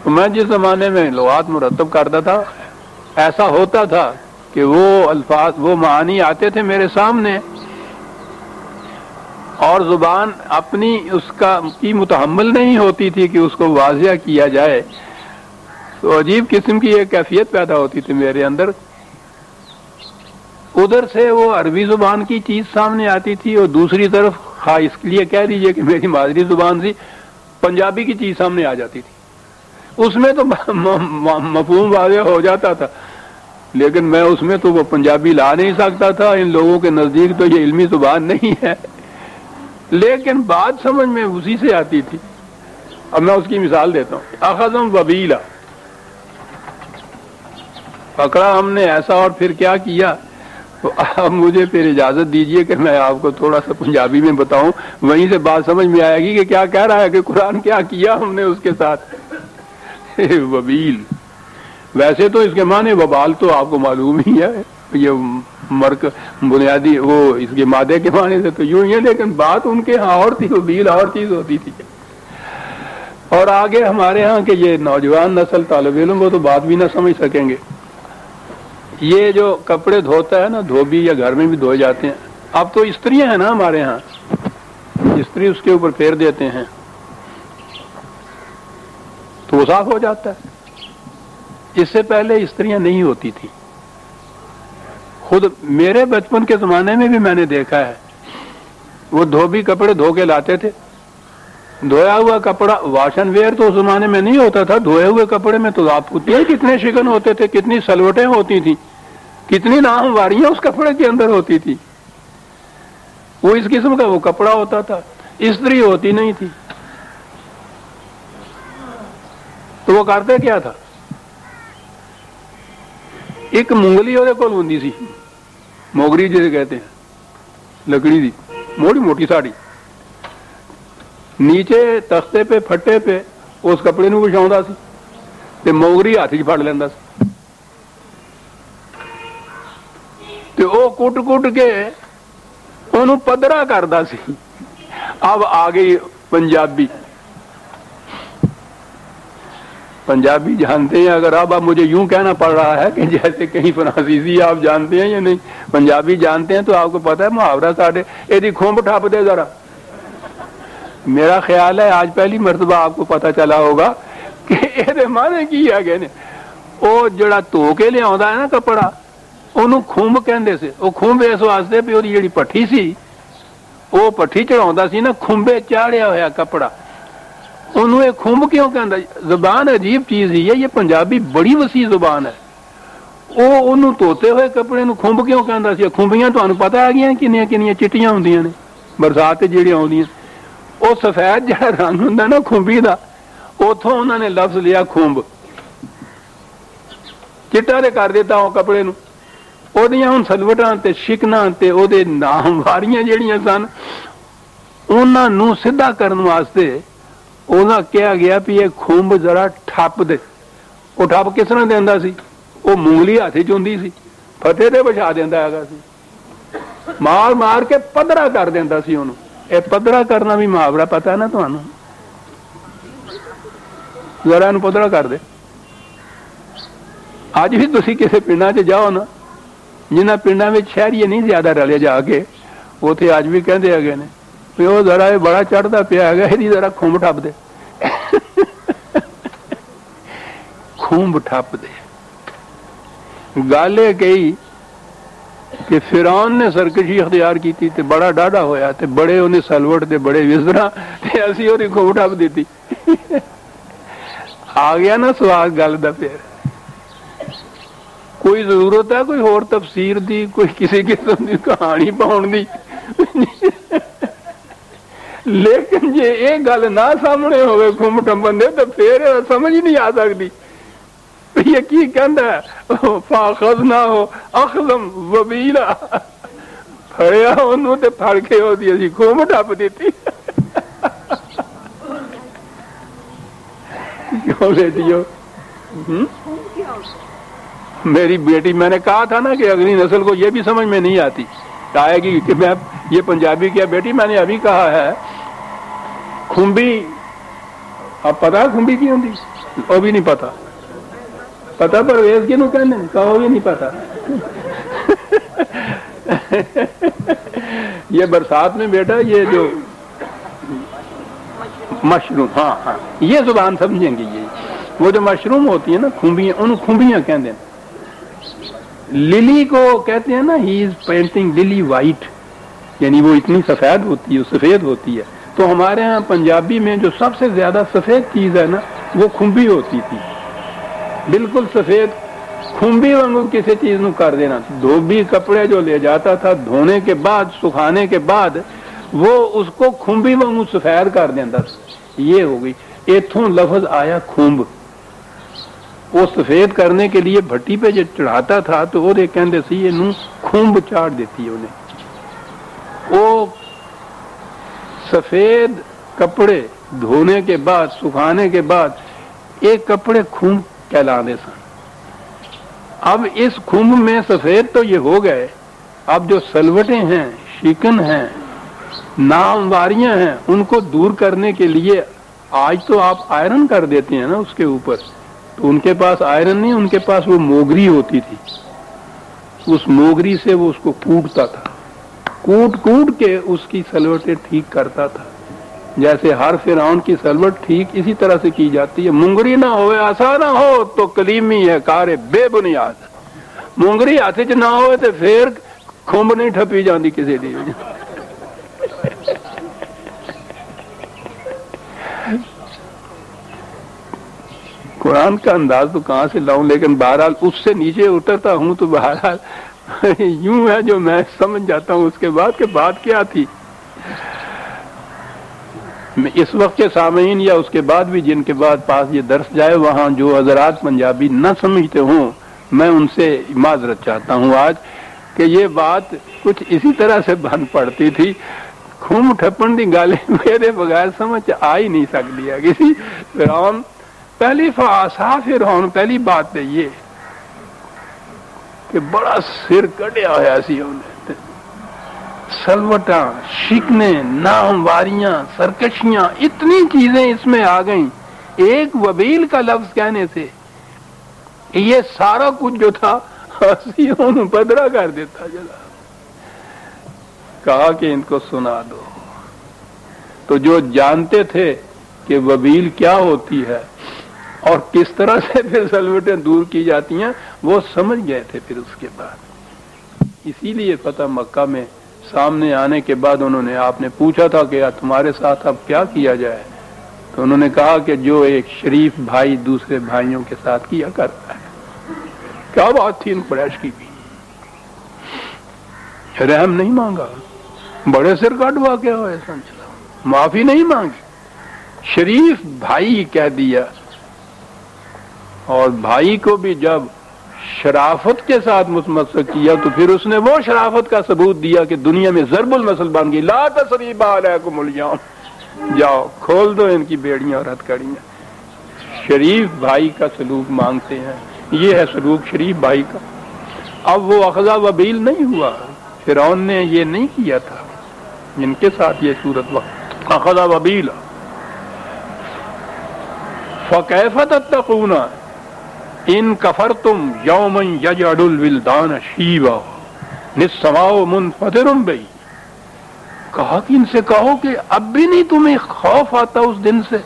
میں جس زمانے میں لغات مرتب کرتا تھا ایسا ہوتا تھا کہ وہ الفاظ وہ معانی آتے تھے میرے سامنے اور زبان اپنی اس کی متحمل نہیں ہوتی تھی کہ اس کو واضح کیا جائے. تو عجیب قسم کی ایک کیفیت پیدا ہوتی تھی میرے اندر. ادھر سے وہ عربی زبان کی چیز سامنے آتی تھی اور دوسری طرف اس لیے کہہ دیجئے کہ میری مادری زبان تھی، پنجابی کی چیز سامنے آ جاتی تھی. اس میں تو مفہوم واضح ہو جاتا تھا، لیکن میں اس میں تو وہ پنجابی لا نہیں سکتا تھا، ان لوگوں کے نزدیک تو یہ علمی زبان نہیں ہے، لیکن بات سمجھ میں اسی سے آتی تھی۔ اب میں اس کی مثال دیتا ہوں، اخذم وبیلا، پکڑا ہم نے ایسا، اور پھر کیا کیا۔ تو اب مجھے پھر اجازت دیجئے کہ میں آپ کو تھوڑا سا پنجابی میں بتاؤں، وہیں سے بات سمجھ میں آئے گی کہ کیا کہہ رہا ہے کہ قرآن کیا کیا ہم نے اس کے ساتھ۔ وبیل، ویسے تو اس کے معنی وبال تو آپ کو معلوم ہی ہے، یہ مرک بنیادی وہ اس کے مادے کے معنی سے تو یوں ہی ہے، لیکن بات ان کے ہاں اور تھی، وبیل اور چیز ہوتی تھی۔ اور آگے ہمارے ہاں کہ یہ نوجوان نسل طالب علم وہ تو بات بھی نہ سمجھ سکیں گے۔ یہ جو کپڑے دھوتا ہے نا دھوبی، یا گھر میں بھی دھوئے جاتے ہیں، اب تو استریاں ہیں نا ہمارے ہاں، استری اس کے اوپر پھیر دیتے ہیں تو وہ صاف ہو جاتا ہے۔ اس سے پہلے استریاں نہیں ہوتی تھی، خود میرے بچپن کے زمانے میں بھی میں نے دیکھا ہے، وہ دھوبی کپڑے دھو کے لاتے تھے، دھویا ہوا کپڑا، واشن ویئر تو اس زمانے میں نہیں ہوتا تھا، دھوئے ہوئے کپڑے میں تو آپ پوچھتے کتنے شگن ہوتے تھے، کتنی سلوٹیں ہوتی تھیں، کتنی ناہمواریاں اس کپڑے کے اندر ہوتی تھی۔ وہ اس قسم کا وہ کپڑا ہوتا تھا، استری ہوتی نہیں تھی۔ تو وہ کرتے کیا تھا، ایک مونگلی وہ کول ہوندی سی، موگری جسے کہتے ہیں، لکڑی دی موٹی موٹی ساڑی، نیچے تختے پہ پھٹے پہ اس کپڑے نو وچھاوندا سی تے موگری ہاتھ وچ پھڑ لیندا سی تے او کٹ کٹ کے اونوں پدرا کردا سی۔ اب آ گئی پنجابی، پنجابی جانتے ہیں، اگر اب مجھے یوں کہنا پڑ رہا ہے کہ جیسے کہیں فرانسیسی آپ جانتے ہیں یا نہیں، پنجابی جانتے ہیں تو آپ کو پتا ہے محاورہ ساڈے ایدی کھمب ٹھپ دے ذرا، میرا خیال ہے آج پہلی مرتبہ آپ کو پتا چلا ہوگا کہ یہ معنی کی ہے گئے نے۔ وہ جڑا دھو کے لیا ہے نا کپڑا، انہوں کھمب کہندے سے، وہ کھمب اس واسطے بھی وہی جڑی پٹھی سی، وہ پٹھی چڑھاوندا سی نا، کھمبے چاڑیا ہوا کپڑا، انہوں یہ کھمب کیوں کہندا؟ زبان عجیب چیز ہی ہے، یہ پنجابی بڑی وسیع زبان ہے۔ وہ انہوں دھوتے ہوئے کپڑے نو کھمب کیوں کہندا سی؟ کھمبیاں تانوں پتہ آ گیا کنیاں کنیاں چٹیاں ہوندیاں نے برسات جڑیاں ہوندیاں، وہ سفید جڑا رنگ ہوندا نا کھمبی دا، اتوں انہوں نے لفظ لیا کھمب، چٹا دے کر دیتا وہ کپڑے نو۔ وہ ہوں سلوٹاں تے شکناں تے او دے نامواریاں جڑیاں سن، انہاں نو سدھا کرن واسطے انہاں کہا گیا بھی یہ کھمب ذرا ٹھپ دے۔ وہ ٹھپ کس طرح دیندا سی؟ وہ مونگلی ہاتھ وچ ہوندی سی، پھٹے تے بچھا دیندا ہیگا سی، مار مار کے پدرا کر دیندا سی انہوں۔ اے پدرا کرنا بھی محاورہ پتہ ہے نا تمہیں؟ ذرا انہوں پدرا کر دے۔ اج بھی تسی کسی پنڈاں چ جاؤ نا، جنہاں پنڈاں وچ شہری نہیں زیادہ رلے جا کے، اوتھے اج بھی کہندے ہیگے نے کہ وہ ذرا یہ بڑا چڑھتا پیا ہے، یہ ذرا کھمب ٹھپ دے۔ کھمب ٹھپ دے، گل یہ کہی کہ فرعون نے سرکشی اختیار کی تھی تے بڑا ڈاڈا ہویا تے بڑے انہیں سلوٹ تے بڑے وزرا تے اسی وہ کھمب ٹھپ دیتی۔ آ گیا نا سواد گل دا پھر۔ کوئی ضرورت ہے کوئی اور تفسیر دی، کوئی کسی قسم کی کہانی پاؤن دی؟ لیکن جی یہ گل نہ سامنے ہوئے کھمب ٹمبن دے تو پھر سمجھ نہیں آ سکتی یہ کی کہندا ہے۔ فاخذناہ اخذا وبیلا، پھڑیا انہوں تے پھڑ کے ہوتی اسی کھمب ٹپ دیتی۔ کیوں بیٹیو؟ میری بیٹی، میں نے کہا تھا نا کہ اگلی نسل کو یہ بھی سمجھ میں نہیں آتی آئے گی کہ میں یہ پنجابی کیا بیٹی، میں نے ابھی کہا ہے کھمبی، اب پتا کھمبی کی ہوندی؟ وہ بھی نہیں پتا، پتا پرویز کی نو کہنے کا وہ بھی نہیں پتا۔ یہ برسات میں بیٹا یہ جو مشروم، ہاں ہاں یہ زبان سمجھیں گے، یہ وہ جو مشروم ہوتی ہے نا کھمبیاں، انہوں کھمبیاں کہتے ہیں۔ للی کو کہتے ہیں نا ہی از پینٹنگ للی وائٹ، یعنی وہ اتنی سفید ہوتی ہے، سفید ہوتی ہے۔ تو ہمارے ہاں پنجابی میں جو سب سے زیادہ سفید چیز ہے نا وہ کھمبی ہوتی تھی بالکل سفید کھمبی وانگو کسی چیز نو کر دینا. دھوبی کپڑے جو لے جاتا تھا دھونے کے بعد سکھانے کے بعد وہ اس کو کھمبی وانگو سفید کر دینا. یہ ہو گئی. ایتھوں لفظ آیا کھمب. وہ سفید کرنے کے لیے بھٹی پہ جو چڑھاتا تھا تو وہ کہندے سی یہ نو کھمب چاڑ دیتی انہیں. وہ سفید کپڑے دھونے کے بعد سکھانے کے بعد ایک کپڑے کھمب کہلانے سن. اب اس کھمب میں سفید تو یہ ہو گئے. اب جو سلوٹیں ہیں شیکن ہیں نامواریاں ہیں ان کو دور کرنے کے لیے آج تو آپ آئرن کر دیتے ہیں نا اس کے اوپر. تو ان کے پاس آئرن نہیں ان کے پاس وہ موگری ہوتی تھی. اس موگری سے وہ اس کو کوٹتا تھا. کوٹ کے اس کی سلوٹیں ٹھیک کرتا تھا. جیسے ہر فرعون کی سلوٹ ٹھیک اسی طرح سے کی جاتی ہے. مونگری نہ ہوئے آسا نہ ہو تو کلیمی ہے کار بے بنیاد. مونگری ہاتھ چ نہ ہوئے تو پھر کھمب نہیں ٹھپی جاندی کسی دی. قرآن کا انداز تو کہاں سے لاؤں لیکن بہرحال اس سے نیچے اترتا ہوں تو بہرحال یوں ہے جو میں سمجھ جاتا ہوں اس کے بعد کہ بات کیا تھی. اس وقت کے سامعین یا اس کے بعد بھی جن کے بعد پاس یہ درس جائے وہاں جو حضرات پنجابی نہ سمجھتے ہوں میں ان سے معذرت چاہتا ہوں آج کہ یہ بات کچھ اسی طرح سے بن پڑتی تھی. کھم ٹھپن دی گل میرے بغیر سمجھ آ ہی نہیں سکتی ہے کسی. فرعون پہلی فاسا فرعون پہلی بات ہے یہ کہ بڑا سر کٹیا ہوا سی انہیں. سلوٹاں شکنے نامواریاں سرکشیاں اتنی چیزیں اس میں آ گئیں ایک وبیل کا لفظ کہنے سے. یہ سارا کچھ جو تھا انہوں پدرا کر دیتا. جلا کہا کہ ان کو سنا دو. تو جو جانتے تھے کہ وبیل کیا ہوتی ہے اور کس طرح سے پھر سلوٹیں دور کی جاتی ہیں وہ سمجھ گئے تھے. پھر اس کے بعد اسی لیے فتح مکہ میں سامنے آنے کے بعد انہوں نے آپ نے پوچھا تھا کہ تمہارے ساتھ اب کیا کیا جائے تو انہوں نے کہا کہ جو ایک شریف بھائی دوسرے بھائیوں کے ساتھ کیا کرتا ہے. کیا بات تھی ان قریش کی بھی. رحم نہیں مانگا بڑے سر کٹ واقع ہوئے سمجھا معافی نہیں مانگی شریف بھائی کہہ دیا. اور بھائی کو بھی جب شرافت کے ساتھ متمسک کیا تو پھر اس نے وہ شرافت کا ثبوت دیا کہ دنیا میں ضرب المثل بن گئی. لا تثریب علیکم اليوم. جاؤ کھول دو ان کی بیڑیاں اور ہتھکڑیاں. شریف بھائی کا سلوک مانگتے ہیں. یہ ہے سلوک شریف بھائی کا. اب وہ اخذہ وبیل نہیں ہوا. فرعون نے یہ نہیں کیا تھا جن کے ساتھ یہ صورت وقت اخذہ وبیل. فکیف تتقون ان کفرتم یوما یجعل الولدان شیبا السماء منفطر بہ. کہا کہ ان سے کہو کہ اب بھی نہیں تمہیں خوف آتا اس دن سے.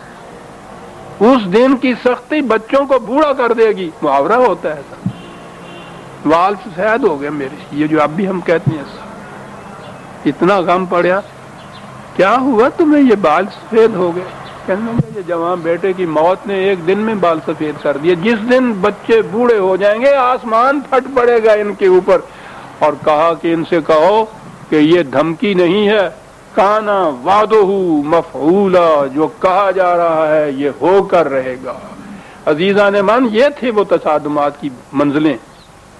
اس دن کی سختی بچوں کو بوڑھا کر دے گی. محاورہ ہوتا ہے ایسا. وال سفید ہو گئے میرے یہ جو اب بھی ہم کہتے ہیں ایسا. اتنا غم پڑیا کیا ہوا تمہیں یہ بال سفید ہو گئے. کہنے لگے یہ جوان بیٹے کی موت نے ایک دن میں بال سفید کر دیے. جس دن بچے بوڑھے ہو جائیں گے آسمان پھٹ پڑے گا ان کے اوپر. اور کہا کہ ان سے کہو کہ یہ دھمکی نہیں ہے. کانا وعدہ مفعولا. جو کہا جا رہا ہے یہ ہو کر رہے گا. عزیزان من یہ تھے وہ تصادمات کی منزلیں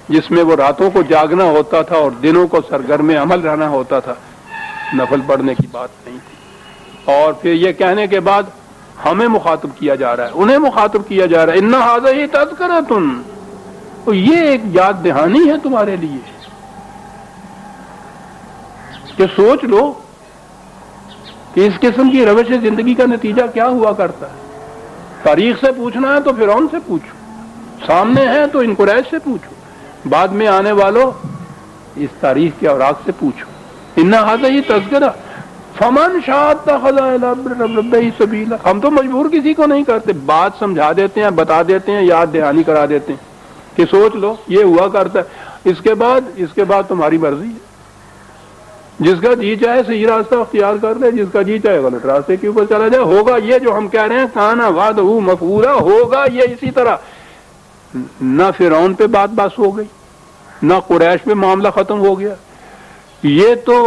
جس میں وہ راتوں کو جاگنا ہوتا تھا اور دنوں کو سرگرم عمل رہنا ہوتا تھا. نفل پڑھنے کی بات نہیں تھی. اور پھر یہ کہنے کے بعد ہمیں مخاطب کیا جا رہا ہے انہیں مخاطب کیا جا رہا ہے. ان ھذہ تذکرۃ. تو یہ ایک یاد دہانی ہے تمہارے لیے کہ سوچ لو کہ اس قسم کی روش زندگی کا نتیجہ کیا ہوا کرتا ہے. تاریخ سے پوچھنا ہے تو فرعون سے پوچھو. سامنے ہے تو ان قریش سے پوچھو. بعد میں آنے والوں اس تاریخ کے اوراق سے پوچھو. ان ھذہ تذکرہ فمن شاء اتخذ الی ربہ سبیلا. ہم تو مجبور کسی کو نہیں کرتے. بات سمجھا دیتے ہیں بتا دیتے ہیں یاد دہانی کرا دیتے ہیں کہ سوچ لو یہ ہوا کرتا ہے. اس کے بعد تمہاری مرضی ہے. جس کا جی چاہے صحیح راستہ اختیار کر لے، جس کا جی چاہے غلط راستے کے اوپر چلا جائے. ہوگا یہ جو ہم کہہ رہے ہیں کان وعدہ مفعولا، ہوگا یہ اسی طرح. نہ فرعون پہ بات باس ہو گئی، نہ قریش پہ معاملہ ختم ہو گیا. یہ تو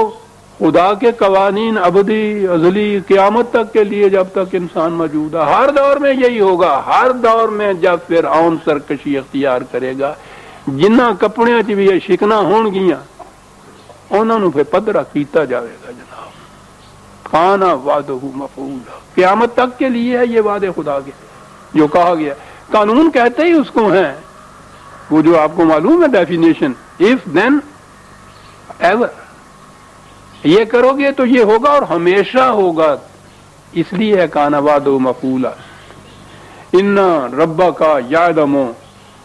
خدا کے قوانین ابدی ازلی قیامت تک کے لیے جب تک انسان موجود ہے. ہر دور میں یہی ہوگا. ہر دور میں جب فرعون سرکشی اختیار کرے گا، جنہ کپڑیاں چ بھی یہ شکنا ہون گیاں انہوں نے پھر پدرا کیتا جائے گا. جناب کان وعدہ مفعولا، قیامت تک کے لیے ہے یہ وعدے خدا کے جو کہا گیا. قانون کہتے ہی اس کو ہیں، وہ جو آپ کو معلوم ہے ڈیفینیشن، اف دین ایور. یہ کرو گے تو یہ ہوگا اور ہمیشہ ہوگا، اس لیے ہے کان وعدہ مفعولا. ان ربک یعلم،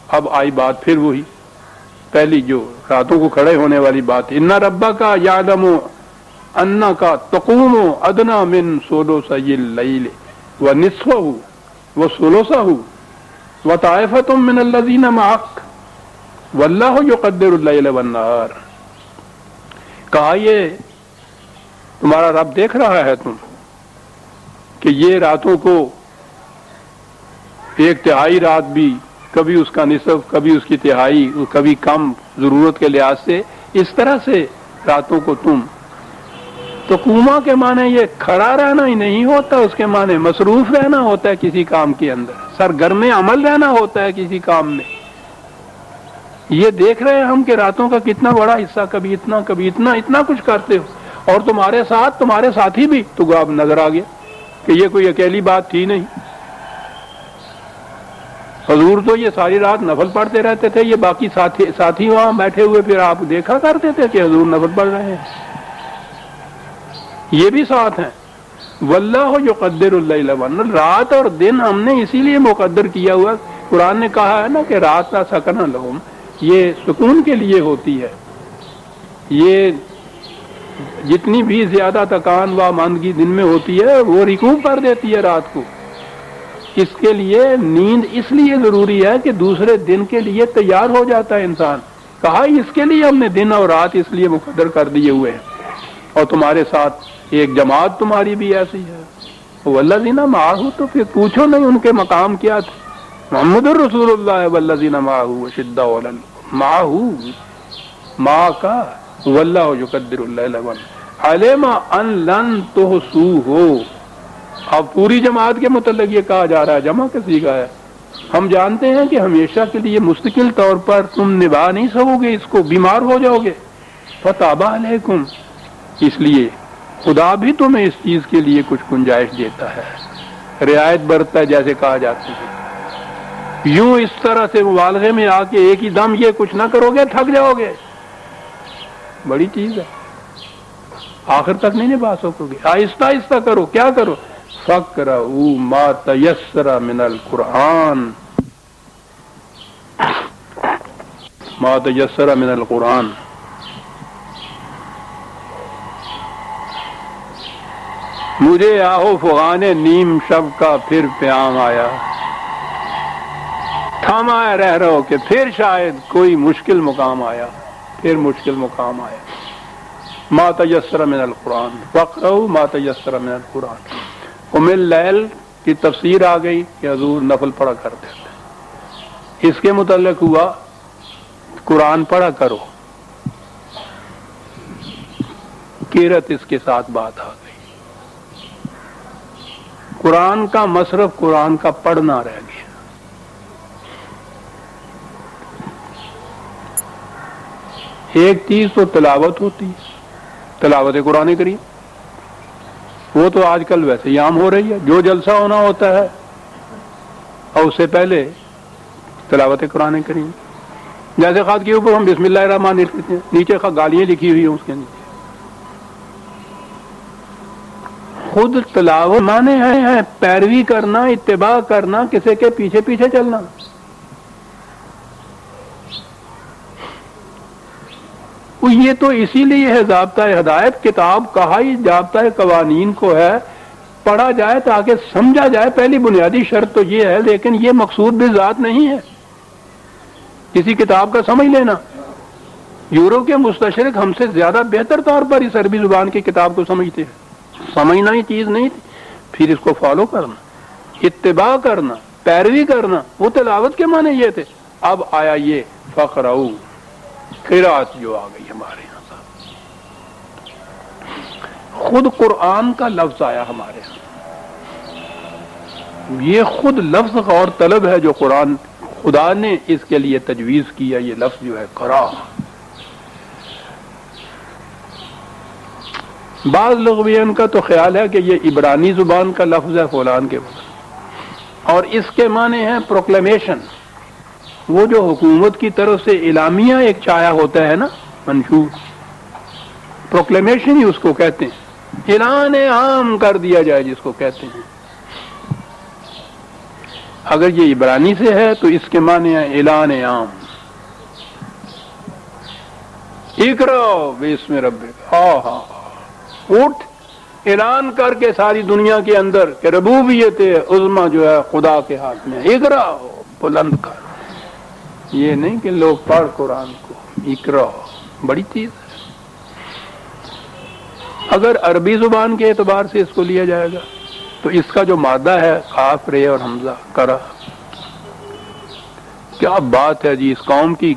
اب آئی بات پھر وہی پہلی جو راتوں کو کھڑے ہونے والی بات. ان ربک یعلم انک تقوم ادنی من ثلثی اللیل ونصفہ وثلثہ وطائفۃ من الذین معک واللہ یقدر اللیل والنہار. کہا یہ تمہارا رب دیکھ رہا ہے تم کہ یہ راتوں کو ایک تہائی رات بھی، کبھی اس کا نصف، کبھی اس کی تہائی، کبھی کم ضرورت کے لحاظ سے، اس طرح سے راتوں کو تم. تو قوما کے معنی یہ کھڑا رہنا ہی نہیں ہوتا، اس کے معنی مصروف رہنا ہوتا ہے کسی کام کے اندر، سرگرم عمل رہنا ہوتا ہے کسی کام میں. یہ دیکھ رہے ہیں ہم کہ راتوں کا کتنا بڑا حصہ، کبھی اتنا کبھی اتنا، اتنا کچھ کرتے ہو. اور تمہارے ساتھ تمہارے ساتھی بھی تو اب نظر آ گیا کہ یہ کوئی اکیلی بات تھی نہیں. حضور تو یہ ساری رات نفل پڑھتے رہتے تھے، یہ باقی ساتھی وہاں بیٹھے ہوئے پھر آپ دیکھا کرتے تھے کہ حضور نفل پڑھ رہے ہیں. یہ بھی ساتھ ہیں. واللہ یقدر اللیل والنہار، رات اور دن ہم نے اسی لیے مقدر کیا ہوا. قرآن نے کہا ہے نا کہ رات کا سکن لہم، یہ سکون کے لیے ہوتی ہے. یہ جتنی بھی زیادہ تکان و ماندگی دن میں ہوتی ہے وہ ریکوپ کر دیتی ہے رات کو. اس کے لیے نیند اس لیے ضروری ہے کہ دوسرے دن کے لیے تیار ہو جاتا ہے انسان. کہا اس کے لیے ہم نے دن اور رات اس لیے مقدر کر دیے ہوئے ہیں. اور تمہارے ساتھ ایک جماعت تمہاری بھی ایسی ہے. والذین معہ، تو پھر پوچھو نہیں ان کے مقام کیا تھے. محمد الرسول اللہ والذین معہ اشداء علی معہ، ماں کا واللہ یقدر اللیل والنہار علم ان لن تحصوہ. اب پوری جماعت کے متعلق یہ کہا جا رہا ہے، جمع کا صیغہ ہے. ہم جانتے ہیں کہ ہمیشہ کے لیے مستقل طور پر تم نبھا نہیں سکو گے اس کو، بیمار ہو جاؤ گے. فتاب علیکم، اس لیے خدا بھی تمہیں اس چیز کے لیے کچھ گنجائش دیتا ہے، رعایت برتتا ہے جیسے کہا جاتا ہے. یوں اس طرح سے مبالغے میں آ کے ایک ہی دم یہ کچھ نہ کرو گے تھک جاؤ گے. بڑی چیز ہے، آخر تک نہیں نبھا سکو گے. آہستہ آہستہ کرو. کیا کرو؟ فَاقْرَؤُوا مَا تَيَسَّرَ مِنَ الْقُرْآنِ، مَا تَيَسَّرَ مِنَ الْقُرْآنِ. مجھے آہو فغان نیم شب کا پھر پیام آیا، تھامائے رہ رہو کہ پھر شاید کوئی مشکل مقام آیا، پھر مشکل مقام آیا. ما تیسر من القرآن فقرؤوا ما تیسر من القرآن. ام اللیل کی تفسیر آ گئی کہ حضور نفل پڑھا کرتے تھے. اس کے متعلق ہوا قرآن پڑھا کرو، قرأت اس کے ساتھ بات آ گئی. قرآن کا مصرف قرآن کا پڑھنا رہ گیا. ایک چیز تو تلاوت ہوتی ہے، تلاوت قرآن کریم، وہ تو آج کل ویسے ہی عام ہو رہی ہے. جو جلسہ ہونا ہوتا ہے اور اس سے پہلے تلاوت قرآن کریم. جیسے خط کے اوپر ہم بسم اللہ الرحمن الرحیم لکھتے ہیں، نیچے گالیاں لکھی ہوئی ہیں اس کے نیچے. خود تلاوت مانے ہیں پیروی کرنا، اتباع کرنا، کسی کے پیچھے پیچھے چلنا. یہ تو اسی لیے ہے ضابطہ ہدایت. کتاب کہا ہی ضابطہ قوانین کو ہے، پڑھا جائے تاکہ سمجھا جائے. پہلی بنیادی شرط تو یہ ہے، لیکن یہ مقصود بھی ذات نہیں ہے کسی کتاب کا سمجھ لینا. یورو کے مستشرق ہم سے زیادہ بہتر طور پر اس عربی زبان کی کتاب کو سمجھتے ہیں. سمجھنا ہی چیز نہیں تھی، پھر اس کو فالو کرنا، اتباع کرنا، پیروی کرنا، وہ تلاوت کے معنی یہ تھے. اب آیا یہ فقرؤ، قرات جو آ گئی ہمارے یہاں، خود قرآن کا لفظ آیا ہمارے یہاں. یہ خود لفظ غور طلب ہے جو قرآن خدا نے اس کے لیے تجویز کیا. یہ لفظ جو ہے قرا. بعض لغویین کا تو خیال ہے کہ یہ عبرانی زبان کا لفظ ہے فلان کے وقت، اور اس کے معنی ہے پروکلیمیشن. وہ جو حکومت کی طرف سے اعلامیہ ایک چایا ہوتا ہے نا، منشور، پروکلیمیشن ہی اس کو کہتے ہیں. اعلان عام کر دیا جائے جس کو کہتے ہیں. اگر یہ عبرانی سے ہے تو اس کے معنی ہے اعلان عام. اقرا بسم ربک، اٹھ اعلان کر کے ساری دنیا کے اندر کہ ربوبیت عظمی جو ہے خدا کے ہاتھ میں. اقرا، بلند کر. یہ نہیں کہ لوگ پڑھ قرآن کو. اقرا بڑی چیز ہے. اگر عربی زبان کے اعتبار سے اس کو لیا جائے گا تو اس کا جو مادہ ہے قاف، رے اور حمزہ، کرا. کیا بات ہے جی، اس قوم کی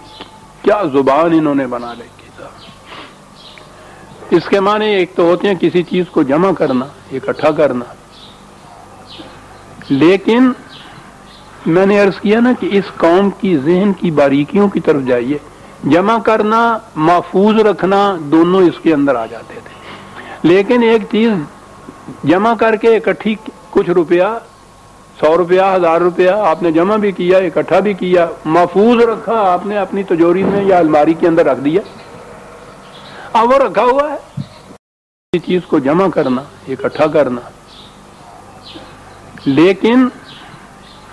کیا زبان انہوں نے بنا رکھی. اس کے معنی ایک تو ہوتے ہیں کسی چیز کو جمع کرنا، اکٹھا کرنا. لیکن میں نے عرض کیا نا کہ اس قوم کی ذہن کی باریکیوں کی طرف جائیے. جمع کرنا، محفوظ رکھنا، دونوں اس کے اندر آ جاتے تھے. لیکن ایک چیز جمع کر کے اکٹھی، کچھ روپیہ، 100 روپیہ، 1000 روپیہ آپ نے جمع بھی کیا، اکٹھا بھی کیا، محفوظ رکھا آپ نے اپنی تجوری میں یا الماری کے اندر رکھ دیا. اب وہ رکھا ہوا ہے. کسی چیز کو جمع کرنا، اکٹھا کرنا. لیکن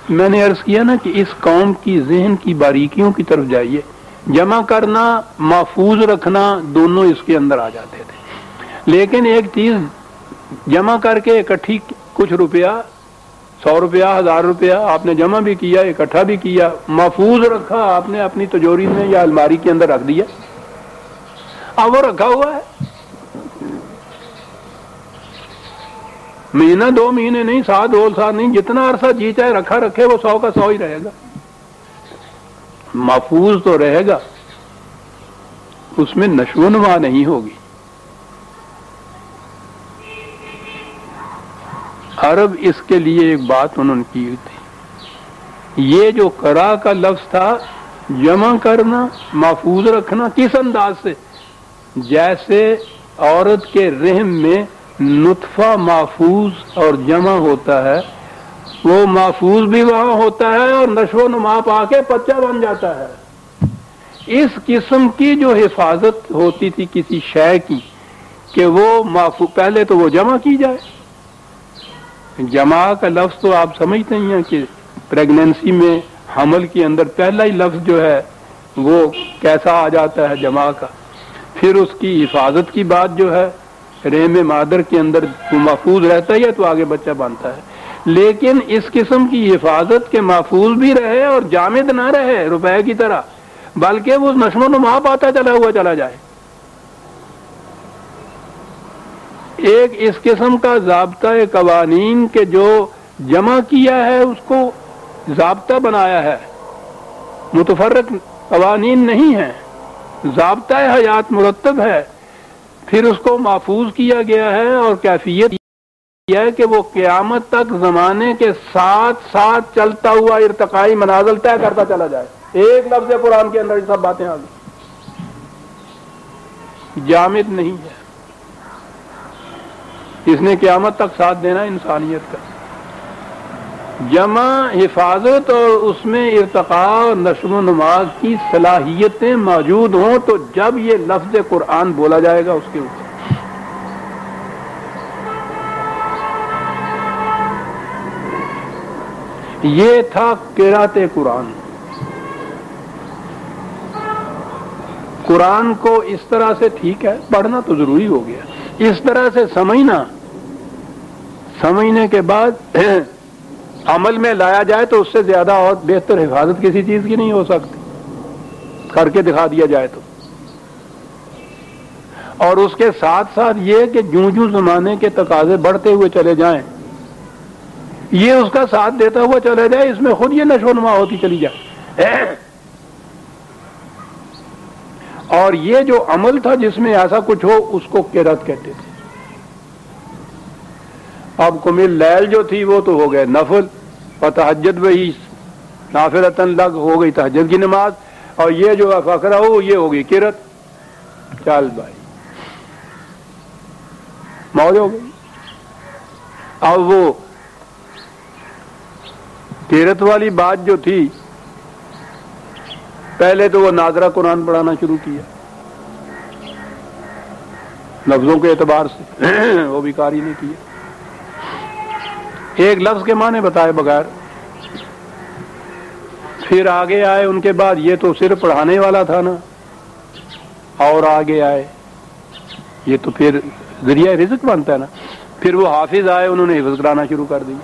میں نے عرض کیا نا کہ اس قوم کی ذہن کی باریکیوں کی طرف جائیے. جمع کرنا، محفوظ رکھنا، دونوں اس کے اندر آ جاتے تھے. لیکن ایک چیز جمع کر کے اکٹھی، کچھ روپیہ، 100 روپیہ، 1000 روپیہ آپ نے جمع بھی کیا، اکٹھا بھی کیا، محفوظ رکھا آپ نے اپنی تجوری میں یا الماری کے اندر رکھ دیا. اب وہ رکھا ہوا ہے. مہینہ 2 مہینے نہیں، 7 سال نہیں، جتنا عرصہ جی چاہے رکھا رکھے، وہ 100 کا 100 ہی رہے گا. محفوظ تو رہے گا، اس میں نشو و نما نہیں ہوگی. عرب اس کے لیے ایک بات انہوں نے کی تھی. یہ جو قرا کا لفظ تھا، جمع کرنا، محفوظ رکھنا، کس انداز سے؟ جیسے عورت کے رحم میں نطفہ محفوظ اور جمع ہوتا ہے، وہ محفوظ بھی وہاں ہوتا ہے اور نشو و نما پا کے بچہ بن جاتا ہے. اس قسم کی جو حفاظت ہوتی تھی کسی شے کی کہ وہ محفوظ، پہلے تو وہ جمع کی جائے. جمع کا لفظ تو آپ سمجھتے ہی ہیں کہ پریگننسی میں، حمل کے اندر پہلا ہی لفظ جو ہے وہ کیسا آ جاتا ہے، جمع کا. پھر اس کی حفاظت کی بات جو ہے، رحم مادر کے اندر وہ محفوظ رہتا ہے تو آگے بچہ بنتا ہے. لیکن اس قسم کی حفاظت کے محفوظ بھی رہے اور جامد نہ رہے روپے کی طرح، بلکہ وہ نشو و نما پاتا چلا ہوا چلا جائے. ایک اس قسم کا ضابطہ قوانین کے جو جمع کیا ہے اس کو ضابطہ بنایا ہے، متفرق قوانین نہیں ہیں، ضابطہ حیات مرتب ہے. پھر اس کو محفوظ کیا گیا ہے اور کیفیت یہ ہے کہ وہ قیامت تک زمانے کے ساتھ ساتھ چلتا ہوا ارتقائی منازل طے کرتا چلا جائے. ایک لفظ قرآن کے اندر یہ سب باتیں آ گئی، جامد نہیں ہے. اس نے قیامت تک ساتھ دینا انسانیت کا. جمع، حفاظت اور اس میں ارتقاء اور نشو و نما کی صلاحیتیں موجود ہوں تو جب یہ لفظ قرآن بولا جائے گا اس کے اوپر. یہ تھا قرات قرآن. قرآن کو اس طرح سے، ٹھیک ہے پڑھنا تو ضروری ہو گیا، اس طرح سے سمجھنا، سمجھنے کے بعد عمل میں لایا جائے تو اس سے زیادہ اور بہتر حفاظت کسی چیز کی نہیں ہو سکتی. کر کے دکھا دیا جائے تو اور اس کے ساتھ ساتھ یہ کہ جوں زمانے کے تقاضے بڑھتے ہوئے چلے جائیں یہ اس کا ساتھ دیتا ہوا چلا جائے، اس میں خود یہ نشو و نما ہوتی چلی جائے۔ اور یہ جو عمل تھا جس میں ایسا کچھ ہو اس کو قرات کہتے تھے۔ اب قم اللیل جو تھی وہ تو ہو گئے نفل، اور تہجد وہی نافلتاً لگ ہو گئی تہجد کی نماز، اور یہ جو فقرہ ہو یہ ہوگی قرات۔ چل بھائی موج ہو گئی۔ اب وہ قرات والی بات جو تھی پہلے تو وہ ناظرہ قرآن پڑھانا شروع کیا لفظوں کے اعتبار سے، وہ بھی قاری نے کیا، ایک لفظ کے معنی بتائے بغیر۔ پھر آگے آئے ان کے بعد، یہ تو صرف پڑھانے والا تھا نا، اور آگے آئے یہ تو پھر ذریعہ رزق بنتا ہے نا، پھر وہ حافظ آئے، انہوں نے حفظ کرانا شروع کر دیا،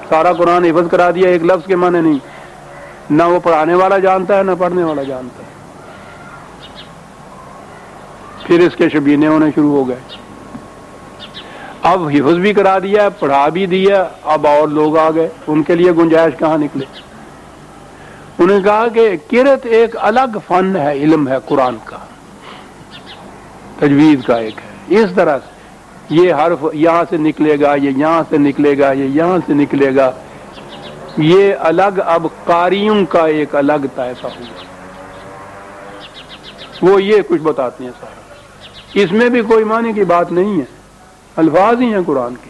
سارا قرآن حفظ کرا دیا، ایک لفظ کے معنی نہیں، نہ وہ پڑھانے والا جانتا ہے نہ پڑھنے والا جانتا ہے۔ پھر اس کے شبینے ہونے شروع ہو گئے، اب حفظ بھی کرا دیا، پڑھا بھی دیا، اب اور لوگ آ گئے، ان کے لیے گنجائش کہاں نکلے۔ انہوں نے کہا کہ قرات ایک الگ فن ہے، علم ہے قرآن کا، تجوید کا ایک ہے، اس طرح سے یہ حرف یہاں سے نکلے گا، یہ یہاں سے نکلے گا، یہ یہاں سے نکلے گا، یہ الگ اب قاریوں کا ایک الگ طائفہ ہوا، وہ یہ کچھ بتاتے ہیں سارا، اس میں بھی کوئی معنی کی بات نہیں ہے، الفاظ ہی ہیں قرآن کے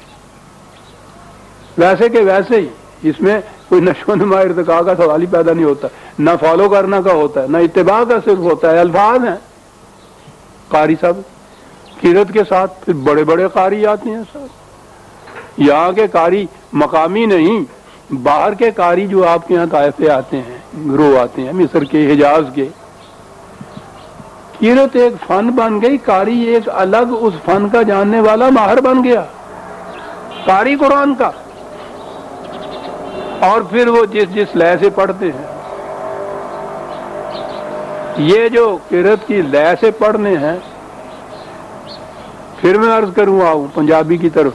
ویسے کہ ویسے ہی، اس میں کوئی نشو و نما ارتقاء کا سوال ہی پیدا نہیں ہوتا، نہ فالو کرنا کا ہوتا ہے، نہ اتباع کا صرف ہوتا ہے، الفاظ ہیں۔ قاری صاحب قرات کے ساتھ پھر بڑے بڑے قاری آتے ہیں صاحب، یہاں کے قاری مقامی نہیں، باہر کے قاری جو آپ کے یہاں طائفے آتے ہیں، گروہ آتے ہیں مصر کے، حجاز کے۔ قرات ایک فن بن گئی، قاری ایک الگ اس فن کا جاننے والا ماہر بن گیا، قاری قرآن کا، اور پھر وہ جس لے سے پڑھتے ہیں، یہ جو قرات کی لے سے پڑھنے ہیں، پھر میں عرض کروں آؤں پنجابی کی طرف،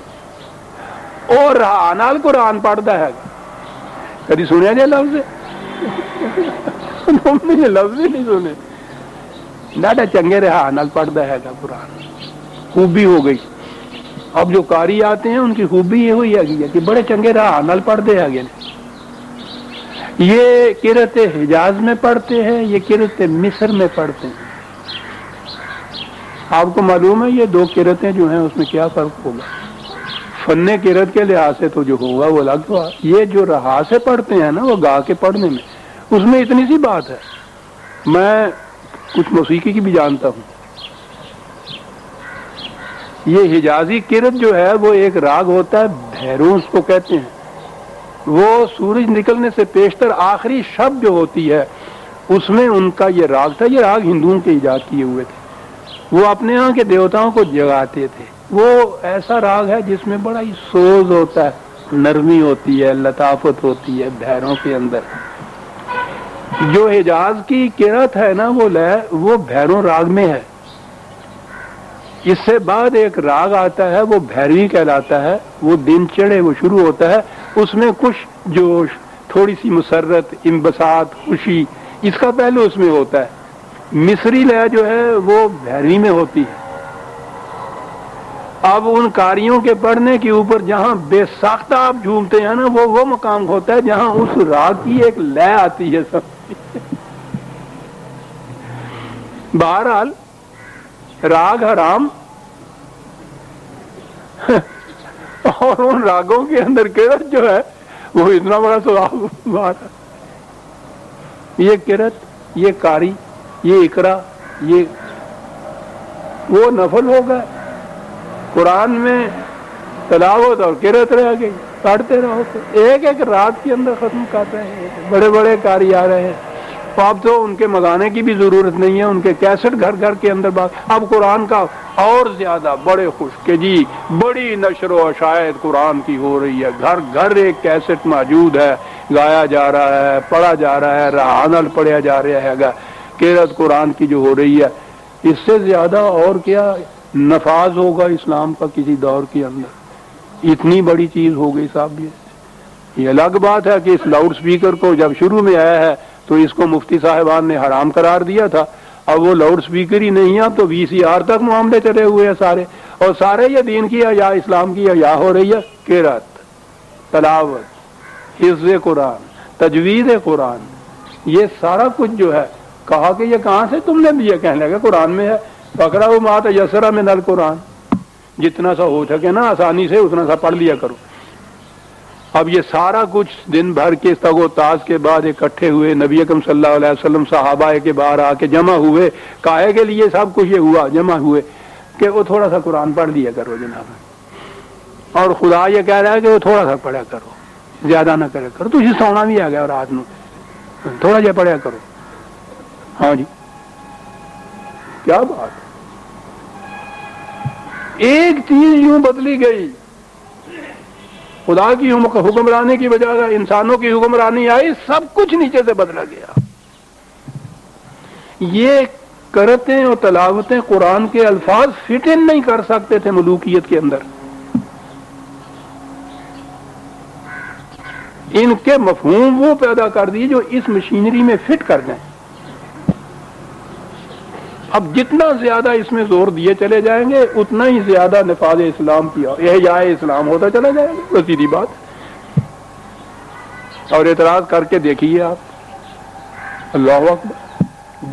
اور رہا نال قرآن پڑھتا ہے، کبھی سنیا جائے لفظ یہ لفظ ہی نہیں سنے، ڈاڈا چنگے رہا نال پڑھتا ہے قرآن، خوبی ہو گئی۔ اب جو قاری آتے ہیں ان کی خوبی یہ ہوئی ہے کہ بڑے چنگے رہا نال پڑھتے ہیں، یہ قرات حجاز میں پڑھتے ہیں، یہ قرات مصر میں پڑھتے ہیں۔ آپ کو معلوم ہے یہ دو قراتیں جو ہیں اس میں کیا فرق ہوگا؟ فن قرات کے لحاظ سے تو جو ہوگا وہ الگ ہوا، یہ جو رہا سے پڑھتے ہیں نا وہ گا کے پڑھنے میں، اس میں اتنی سی بات ہے، میں کچھ موسیقی کی بھی جانتا ہوں، یہ حجازی قرات جو ہے وہ ایک راگ ہوتا ہے، بھیروں اس کو کہتے ہیں، وہ سورج نکلنے سے پیشتر آخری شب جو ہوتی ہے اس میں ان کا یہ راگ تھا، یہ راگ ہندوؤں کے ایجاد کیے ہوئے تھے، وہ اپنے ہاں کے دیوتاؤں کو جگاتے تھے، وہ ایسا راگ ہے جس میں بڑا ہی سوز ہوتا ہے، نرمی ہوتی ہے، لطافت ہوتی ہے بھیروں کے اندر۔ جو حجاز کی قرات ہے نا وہ بھیروں راگ میں ہے، اس سے بعد ایک راگ آتا ہے وہ بھیروی کہلاتا ہے، وہ دن چڑھے وہ شروع ہوتا ہے، اس میں کچھ جوش، تھوڑی سی مسرت، انبساط، خوشی، اس کا پہلو اس میں ہوتا ہے۔ مصری لے جو ہے وہ بھیروی میں ہوتی ہے۔ اب ان قاریوں کے پڑھنے کے اوپر جہاں بے ساختہ آپ جھومتے ہیں نا وہ مقام ہوتا ہے جہاں اس راگ کی ایک لے آتی ہے سب۔ بہرحال راگ حرام اور ان راگوں کے اندر قرات جو ہے وہ اتنا بڑا ثواب، یہ قرات، یہ قاری، یہ اقرا، یہ وہ نفل ہو گئے، قرآن میں تلاوت اور قرات رہ گئی، پڑھتے رہو، ایک ایک رات کے اندر ختم کر رہے ہیں، بڑے بڑے قاری آ رہے ہیں، اب تو ان کے منگانے کی بھی ضرورت نہیں ہے، ان کے کیسٹ گھر گھر کے اندر اب قرآن کا اور زیادہ بڑے خوش کہ جی بڑی نشر و اشاعت قرآن کی ہو رہی ہے، گھر گھر ایک کیسٹ موجود ہے، گایا جا رہا ہے، پڑھا جا رہا ہے، رہانل پڑھا جا رہا ہے، قرات قرآن کی جو ہو رہی ہے، اس سے زیادہ اور کیا نفاذ ہوگا اسلام کا کسی دور کے اندر، اتنی بڑی چیز ہو گئی صاحب۔ یہ الگ بات ہے کہ اس لاؤڈ سپیکر کو جب شروع میں آیا ہے تو اس کو مفتی صاحبان نے حرام قرار دیا تھا، اب وہ لاؤڈ سپیکر ہی نہیں ہے، اب تو VCR تک معاملے چلے ہوئے ہیں سارے، اور سارے یہ دین کی یا اسلام کی یا ہو رہی ہے قرات، تلاوت، حفظ قرآن، تجوید قرآن، یہ سارا کچھ جو ہے۔ کہا کہ یہ کہاں سے تم نے دیا؟ کہنے لگا قرآن میں ہے، فقرؤ ما تیسر من القرآن، جتنا سا ہو سکے نا آسانی سے اتنا سا پڑھ لیا کرو۔ اب یہ سارا کچھ دن بھر کے تگ و تاز کے بعد اکٹھے ہوئے، نبی اکرم صلی اللہ علیہ وسلم صحابہ کے باہر آ کے جمع ہوئے، کاہے کے لیے سب کچھ یہ ہوا، جمع ہوئے کہ وہ تھوڑا سا قرآن پڑھ لیا کرو جناب، اور خدا یہ کہہ رہا ہے کہ وہ تھوڑا سا پڑھا کرو، زیادہ نہ کرے کرو، تجھے سونا بھی آ گیا رات میں، تھوڑا جا پڑھا کرو۔ ہاں جی، کیا بات، ایک چیز یوں بدلی گئی، خدا کی حکمرانی کی بجائے انسانوں کی حکمرانی آئی، سب کچھ نیچے سے بدلا گیا۔ یہ کرتیں اور تلاوتیں قرآن کے الفاظ فٹ ان نہیں کر سکتے تھے ملوکیت کے اندر، ان کے مفہوم وہ پیدا کر دیے جو اس مشینری میں فٹ کر دیں۔ اب جتنا زیادہ اس میں زور دیے چلے جائیں گے اتنا ہی زیادہ نفاذ اسلام کیا، احیاء اسلام ہوتا چلا جائے گا، تو سیدھی بات۔ اور اعتراض کر کے دیکھیے آپ، اللہ اکبر،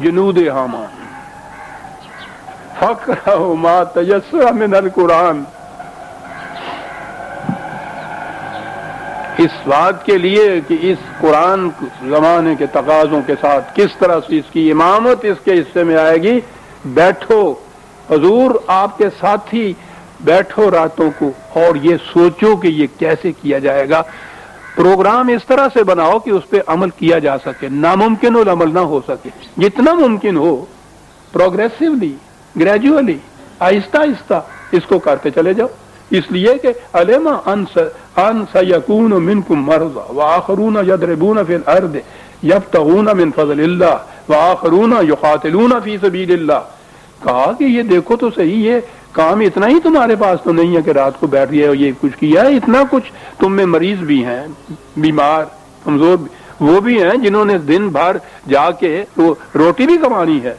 جنود حامان، فقرؤ ما تیسر من القرآن، اس بات کے لیے کہ اس قرآن زمانے کے تقاضوں کے ساتھ کس طرح سے اس کی امامت اس کے حصے میں آئے گی، بیٹھو حضور آپ کے ساتھی، بیٹھو راتوں کو اور یہ سوچو کہ یہ کیسے کیا جائے گا، پروگرام اس طرح سے بناؤ کہ اس پہ عمل کیا جا سکے، ناممکن العمل نہ ہو سکے، جتنا ممکن ہو پروگریسولی، گریجولی، آہستہ آہستہ اس کو کرتے چلے جاؤ، اس لیے کہ علم ان سیکون منکم مرضى واخرون یضربون فی الارض یبتغون من فضل اللہ واخرون یقاتلون فی سبیل اللہ۔ کہا کہ یہ دیکھو تو صحیح، یہ کام اتنا ہی تمہارے پاس تو نہیں ہے کہ رات کو بیٹھ گئے اور یہ کچھ کیا ہے، اتنا کچھ تم میں مریض بھی ہیں، بیمار کمزور بھی، وہ بھی ہیں جنہوں نے دن بھر جا کے روٹی بھی کمانی ہے،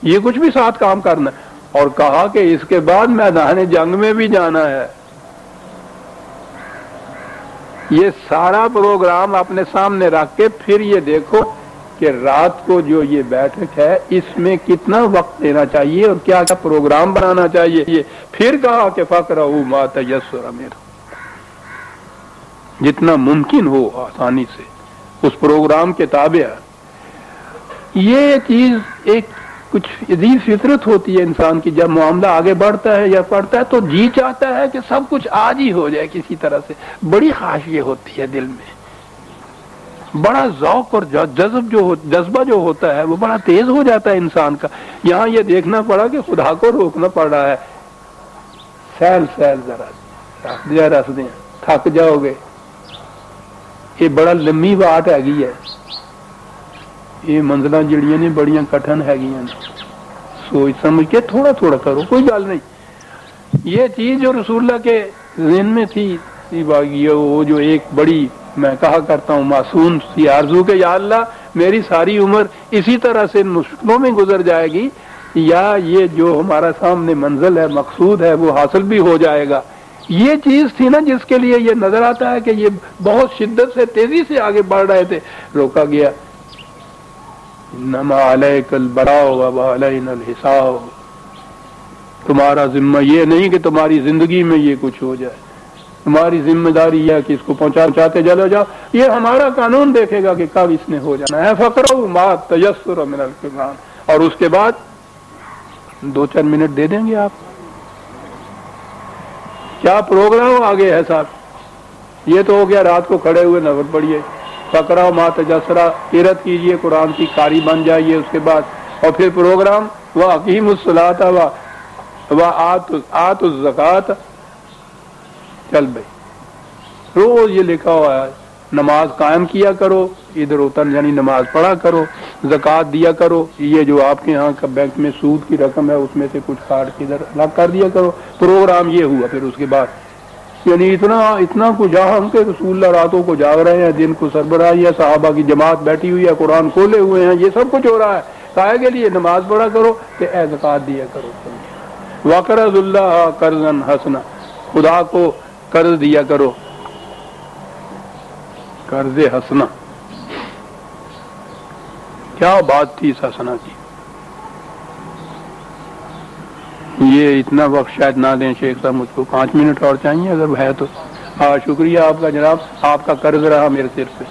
یہ کچھ بھی ساتھ کام کرنا ہے۔ اور کہا کہ اس کے بعد میدان جنگ میں بھی جانا ہے۔ یہ سارا پروگرام اپنے سامنے رکھ کے پھر یہ دیکھو کہ رات کو جو یہ بیٹھک ہے اس میں کتنا وقت دینا چاہیے اور کیا کیا پروگرام بنانا چاہیے۔ پھر کہا کہ فقرؤ ما تیسر منہ، جتنا ممکن ہو آسانی سے اس پروگرام کے تابع۔ یہ چیز ایک کچھ عجیب فطرت ہوتی ہے انسان کی، جب معاملہ آگے بڑھتا ہے یا پڑھتا ہے تو جی چاہتا ہے کہ سب کچھ آج ہی ہو جائے کسی طرح سے، بڑی خواہش یہ ہوتی ہے دل میں، بڑا ذوق اور جذبہ جو ہوتا ہے وہ بڑا تیز ہو جاتا ہے انسان کا۔ یہاں یہ دیکھنا پڑا کہ خدا کو روکنا پڑ رہا ہے، سیل ذرا رس دیں، تھک جاؤ گے، یہ بڑا لمبی بات ہے، یہ منزلیں جڑیاں نے بڑیاں کٹھن ہے، سوچ سمجھ کے تھوڑا تھوڑا کرو، کوئی گل نہیں۔ یہ چیز جو رسول اللہ کے ذہن میں تھی، وہ جو ایک بڑی، میں کہا کرتا ہوں معصوم سی آرزو کہ یا اللہ میری ساری عمر اسی طرح سے مشکلوں میں گزر جائے گی، یا یہ جو ہمارا سامنے منزل ہے، مقصود ہے، وہ حاصل بھی ہو جائے گا۔ یہ چیز تھی نا جس کے لیے یہ نظر آتا ہے کہ یہ بہت شدت سے تیزی سے آگے بڑھ رہے تھے، روکا گیا۔ انما علیک البلاغ وعلینا الحساب، تمہارا ذمہ یہ نہیں کہ تمہاری زندگی میں یہ کچھ ہو جائے، تمہاری ذمہ داری یہ ہے کہ اس کو پہنچاتے چلے جاؤ، یہ ہمارا قانون دیکھے گا کہ کب اس نے ہو جانا ہے۔ فقرؤ ما تیسر من القرآن، اور اس کے بعد 2-4 منٹ دے دیں گے آپ، کیا پروگرام آگے ہے صاحب؟ یہ تو ہو گیا رات کو کھڑے ہوئے نفل پڑھیے، فقرؤ ما تیسر، قرأت کیجئے، قرآن کی قاری بن جائیے، اس کے بعد اور پھر پروگرام وَأَقِیمُوا الصَّلَاةَ وَآتُوا الزَّکَاةَ، چل بھائی روز یہ لکھا ہوا ہے، نماز قائم کیا کرو، ادھر ادھر یعنی نماز پڑھا کرو، زکوٰۃ دیا کرو، یہ جو آپ کے ہاں کا بینک میں سود کی رقم ہے اس میں سے کچھ کاٹ کے ادھر الگ کر دیا کرو۔ پروگرام یہ ہوا پھر اس کے بعد، یعنی اتنا کچھ ہم کہ رسول اللہ راتوں کو جاگ رہے ہیں، دن کو سربراہی ہے، صحابہ کی جماعت بیٹھی ہوئی ہے، قرآن کھولے ہوئے ہیں، یہ سب کچھ ہو رہا ہے۔ کائے کے لیے نماز پڑھا کرو کہ اے زکوٰۃ دیا کرو۔ وَقْرَضُ اللَّهَ قَرْضًا حَسَنًا، خدا کو قرض دیا کرو، قرض حسنہ۔ کیا بات تھی اس حسنہ کی، یہ اتنا وقت شاید نہ دیں شیخ صاحب، مجھ کو 5 منٹ اور چاہیے اگر ہے تو۔ شکریہ آپ کا جناب، آپ کا قرض رہا میرے سر پہ،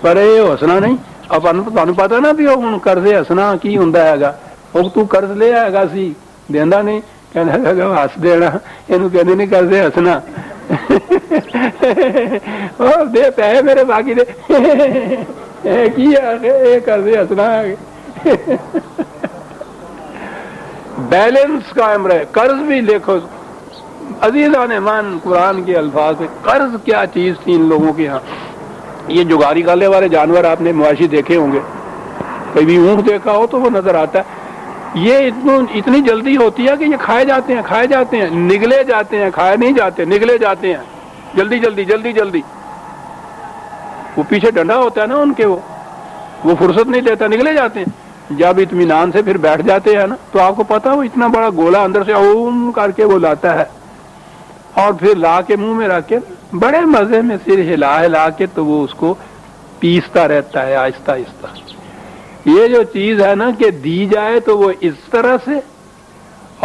پر یہ حسنہ نہیں۔ اب تمہیں پتا نا بھی ہوں قرض حسنہ کی ہوندا ہے گا، وہ تو قرض لے آئے گا سی دینا نہیں، کہنا لگا ہس دینا، یہ کہتے نہیں قرض حسنہ دے پیسے میرے باقی دے کی قرض حسنہ ہے۔ بیلنس قائم رہے، قرض بھی دیکھو عزیزان مان، قرآن کے الفاظ ہے، قرض کیا چیز تھی ان لوگوں کے ہاں۔ یہ جگاری گالے والے جانور آپ نے مواشی دیکھے ہوں گے، کبھی اونٹ دیکھا ہو تو وہ نظر آتا ہے، یہ اتنی جلدی ہوتی ہے کہ یہ کھائے جاتے ہیں، نگلے جاتے ہیں، کھائے نہیں جاتے، نگلے جاتے ہیں جلدی جلدی۔ وہ پیچھے ڈنڈا ہوتا ہے نا ان کے، وہ فرصت نہیں دیتا، نگلے جاتے ہیں۔ جب اطمینان سے پھر بیٹھ جاتے ہیں نا تو آپ کو پتا وہ اتنا بڑا گولا اندر سے اوم کر کے وہ لاتا ہے، اور پھر لا کے منہ میں رکھ کے بڑے مزے میں سر ہلا کے تو وہ اس کو پیستا رہتا ہے آہستہ آہستہ۔ یہ جو چیز ہے نا کہ دی جائے تو وہ اس طرح سے،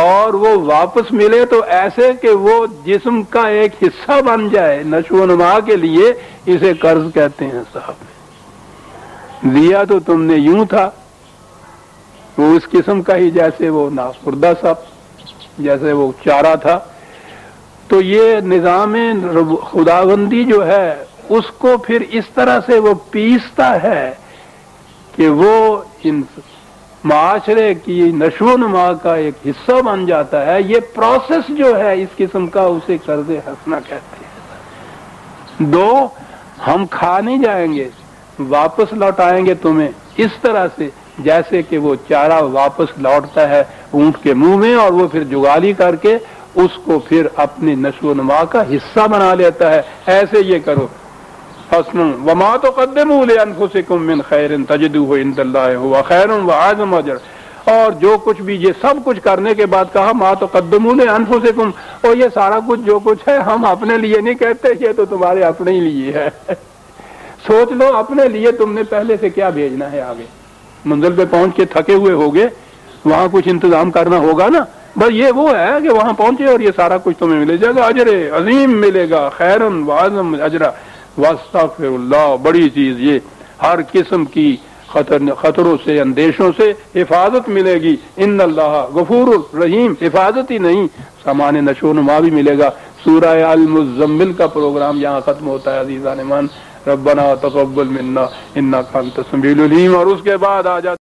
اور وہ واپس ملے تو ایسے کہ وہ جسم کا ایک حصہ بن جائے نشو و نما کے لیے، اسے قرض کہتے ہیں صاحب۔ دیا تو تم نے یوں تھا، وہ اس قسم کا ہی جیسے وہ ناسپردہ صاحب، جیسے وہ چارہ تھا۔ تو یہ نظام خداوندی جو ہے اس کو پھر اس طرح سے وہ پیستا ہے کہ وہ ان معاشرے کی نشو و نما کا ایک حصہ بن جاتا ہے۔ یہ پروسیس جو ہے اس قسم کا، اسے قرض حسنہ کہتے ہیں۔ دو، ہم کھا نہیں جائیں گے، واپس لوٹائیں گے تمہیں اس طرح سے جیسے کہ وہ چارہ واپس لوٹتا ہے اونٹ کے منہ میں، اور وہ پھر جگالی کر کے اس کو پھر اپنی نشو و نما کا حصہ بنا لیتا ہے۔ ایسے یہ کرو۔ حسن وما تقدموا لانفسکم من خیر تجدوہ عند اللہ هو خیر واعظم اجر، اور جو کچھ بھی یہ سب کچھ کرنے کے بعد کہا ما تقدموا لانفسکم، اور یہ سارا کچھ جو کچھ ہے ہم اپنے لیے نہیں کہتے، یہ تو تمہارے اپنے ہی لیے ہے۔ سوچ لو اپنے لیے تم نے پہلے سے کیا بھیجنا ہے، آگے منزل پہ پہنچ کے تھکے ہوئے ہوگے، وہاں کچھ انتظام کرنا ہوگا نا، بس یہ وہ ہے کہ وہاں پہنچے اور یہ سارا کچھ تمہیں ملے جائے گا، اجر عظیم ملے گا، خیرن واعظم اجرا، واستغفر اللہ، بڑی چیز یہ، ہر قسم کی خطروں سے، اندیشوں سے حفاظت ملے گی۔ ان اللہ غفور الرحیم، حفاظت ہی نہیں سامان نشو و نما بھی ملے گا۔ سورہ المزمل کا پروگرام یہاں ختم ہوتا ہے عزیزان من، ربنا تقبل منا انک انت السمیع العلیم، اور اس کے بعد آ جاتا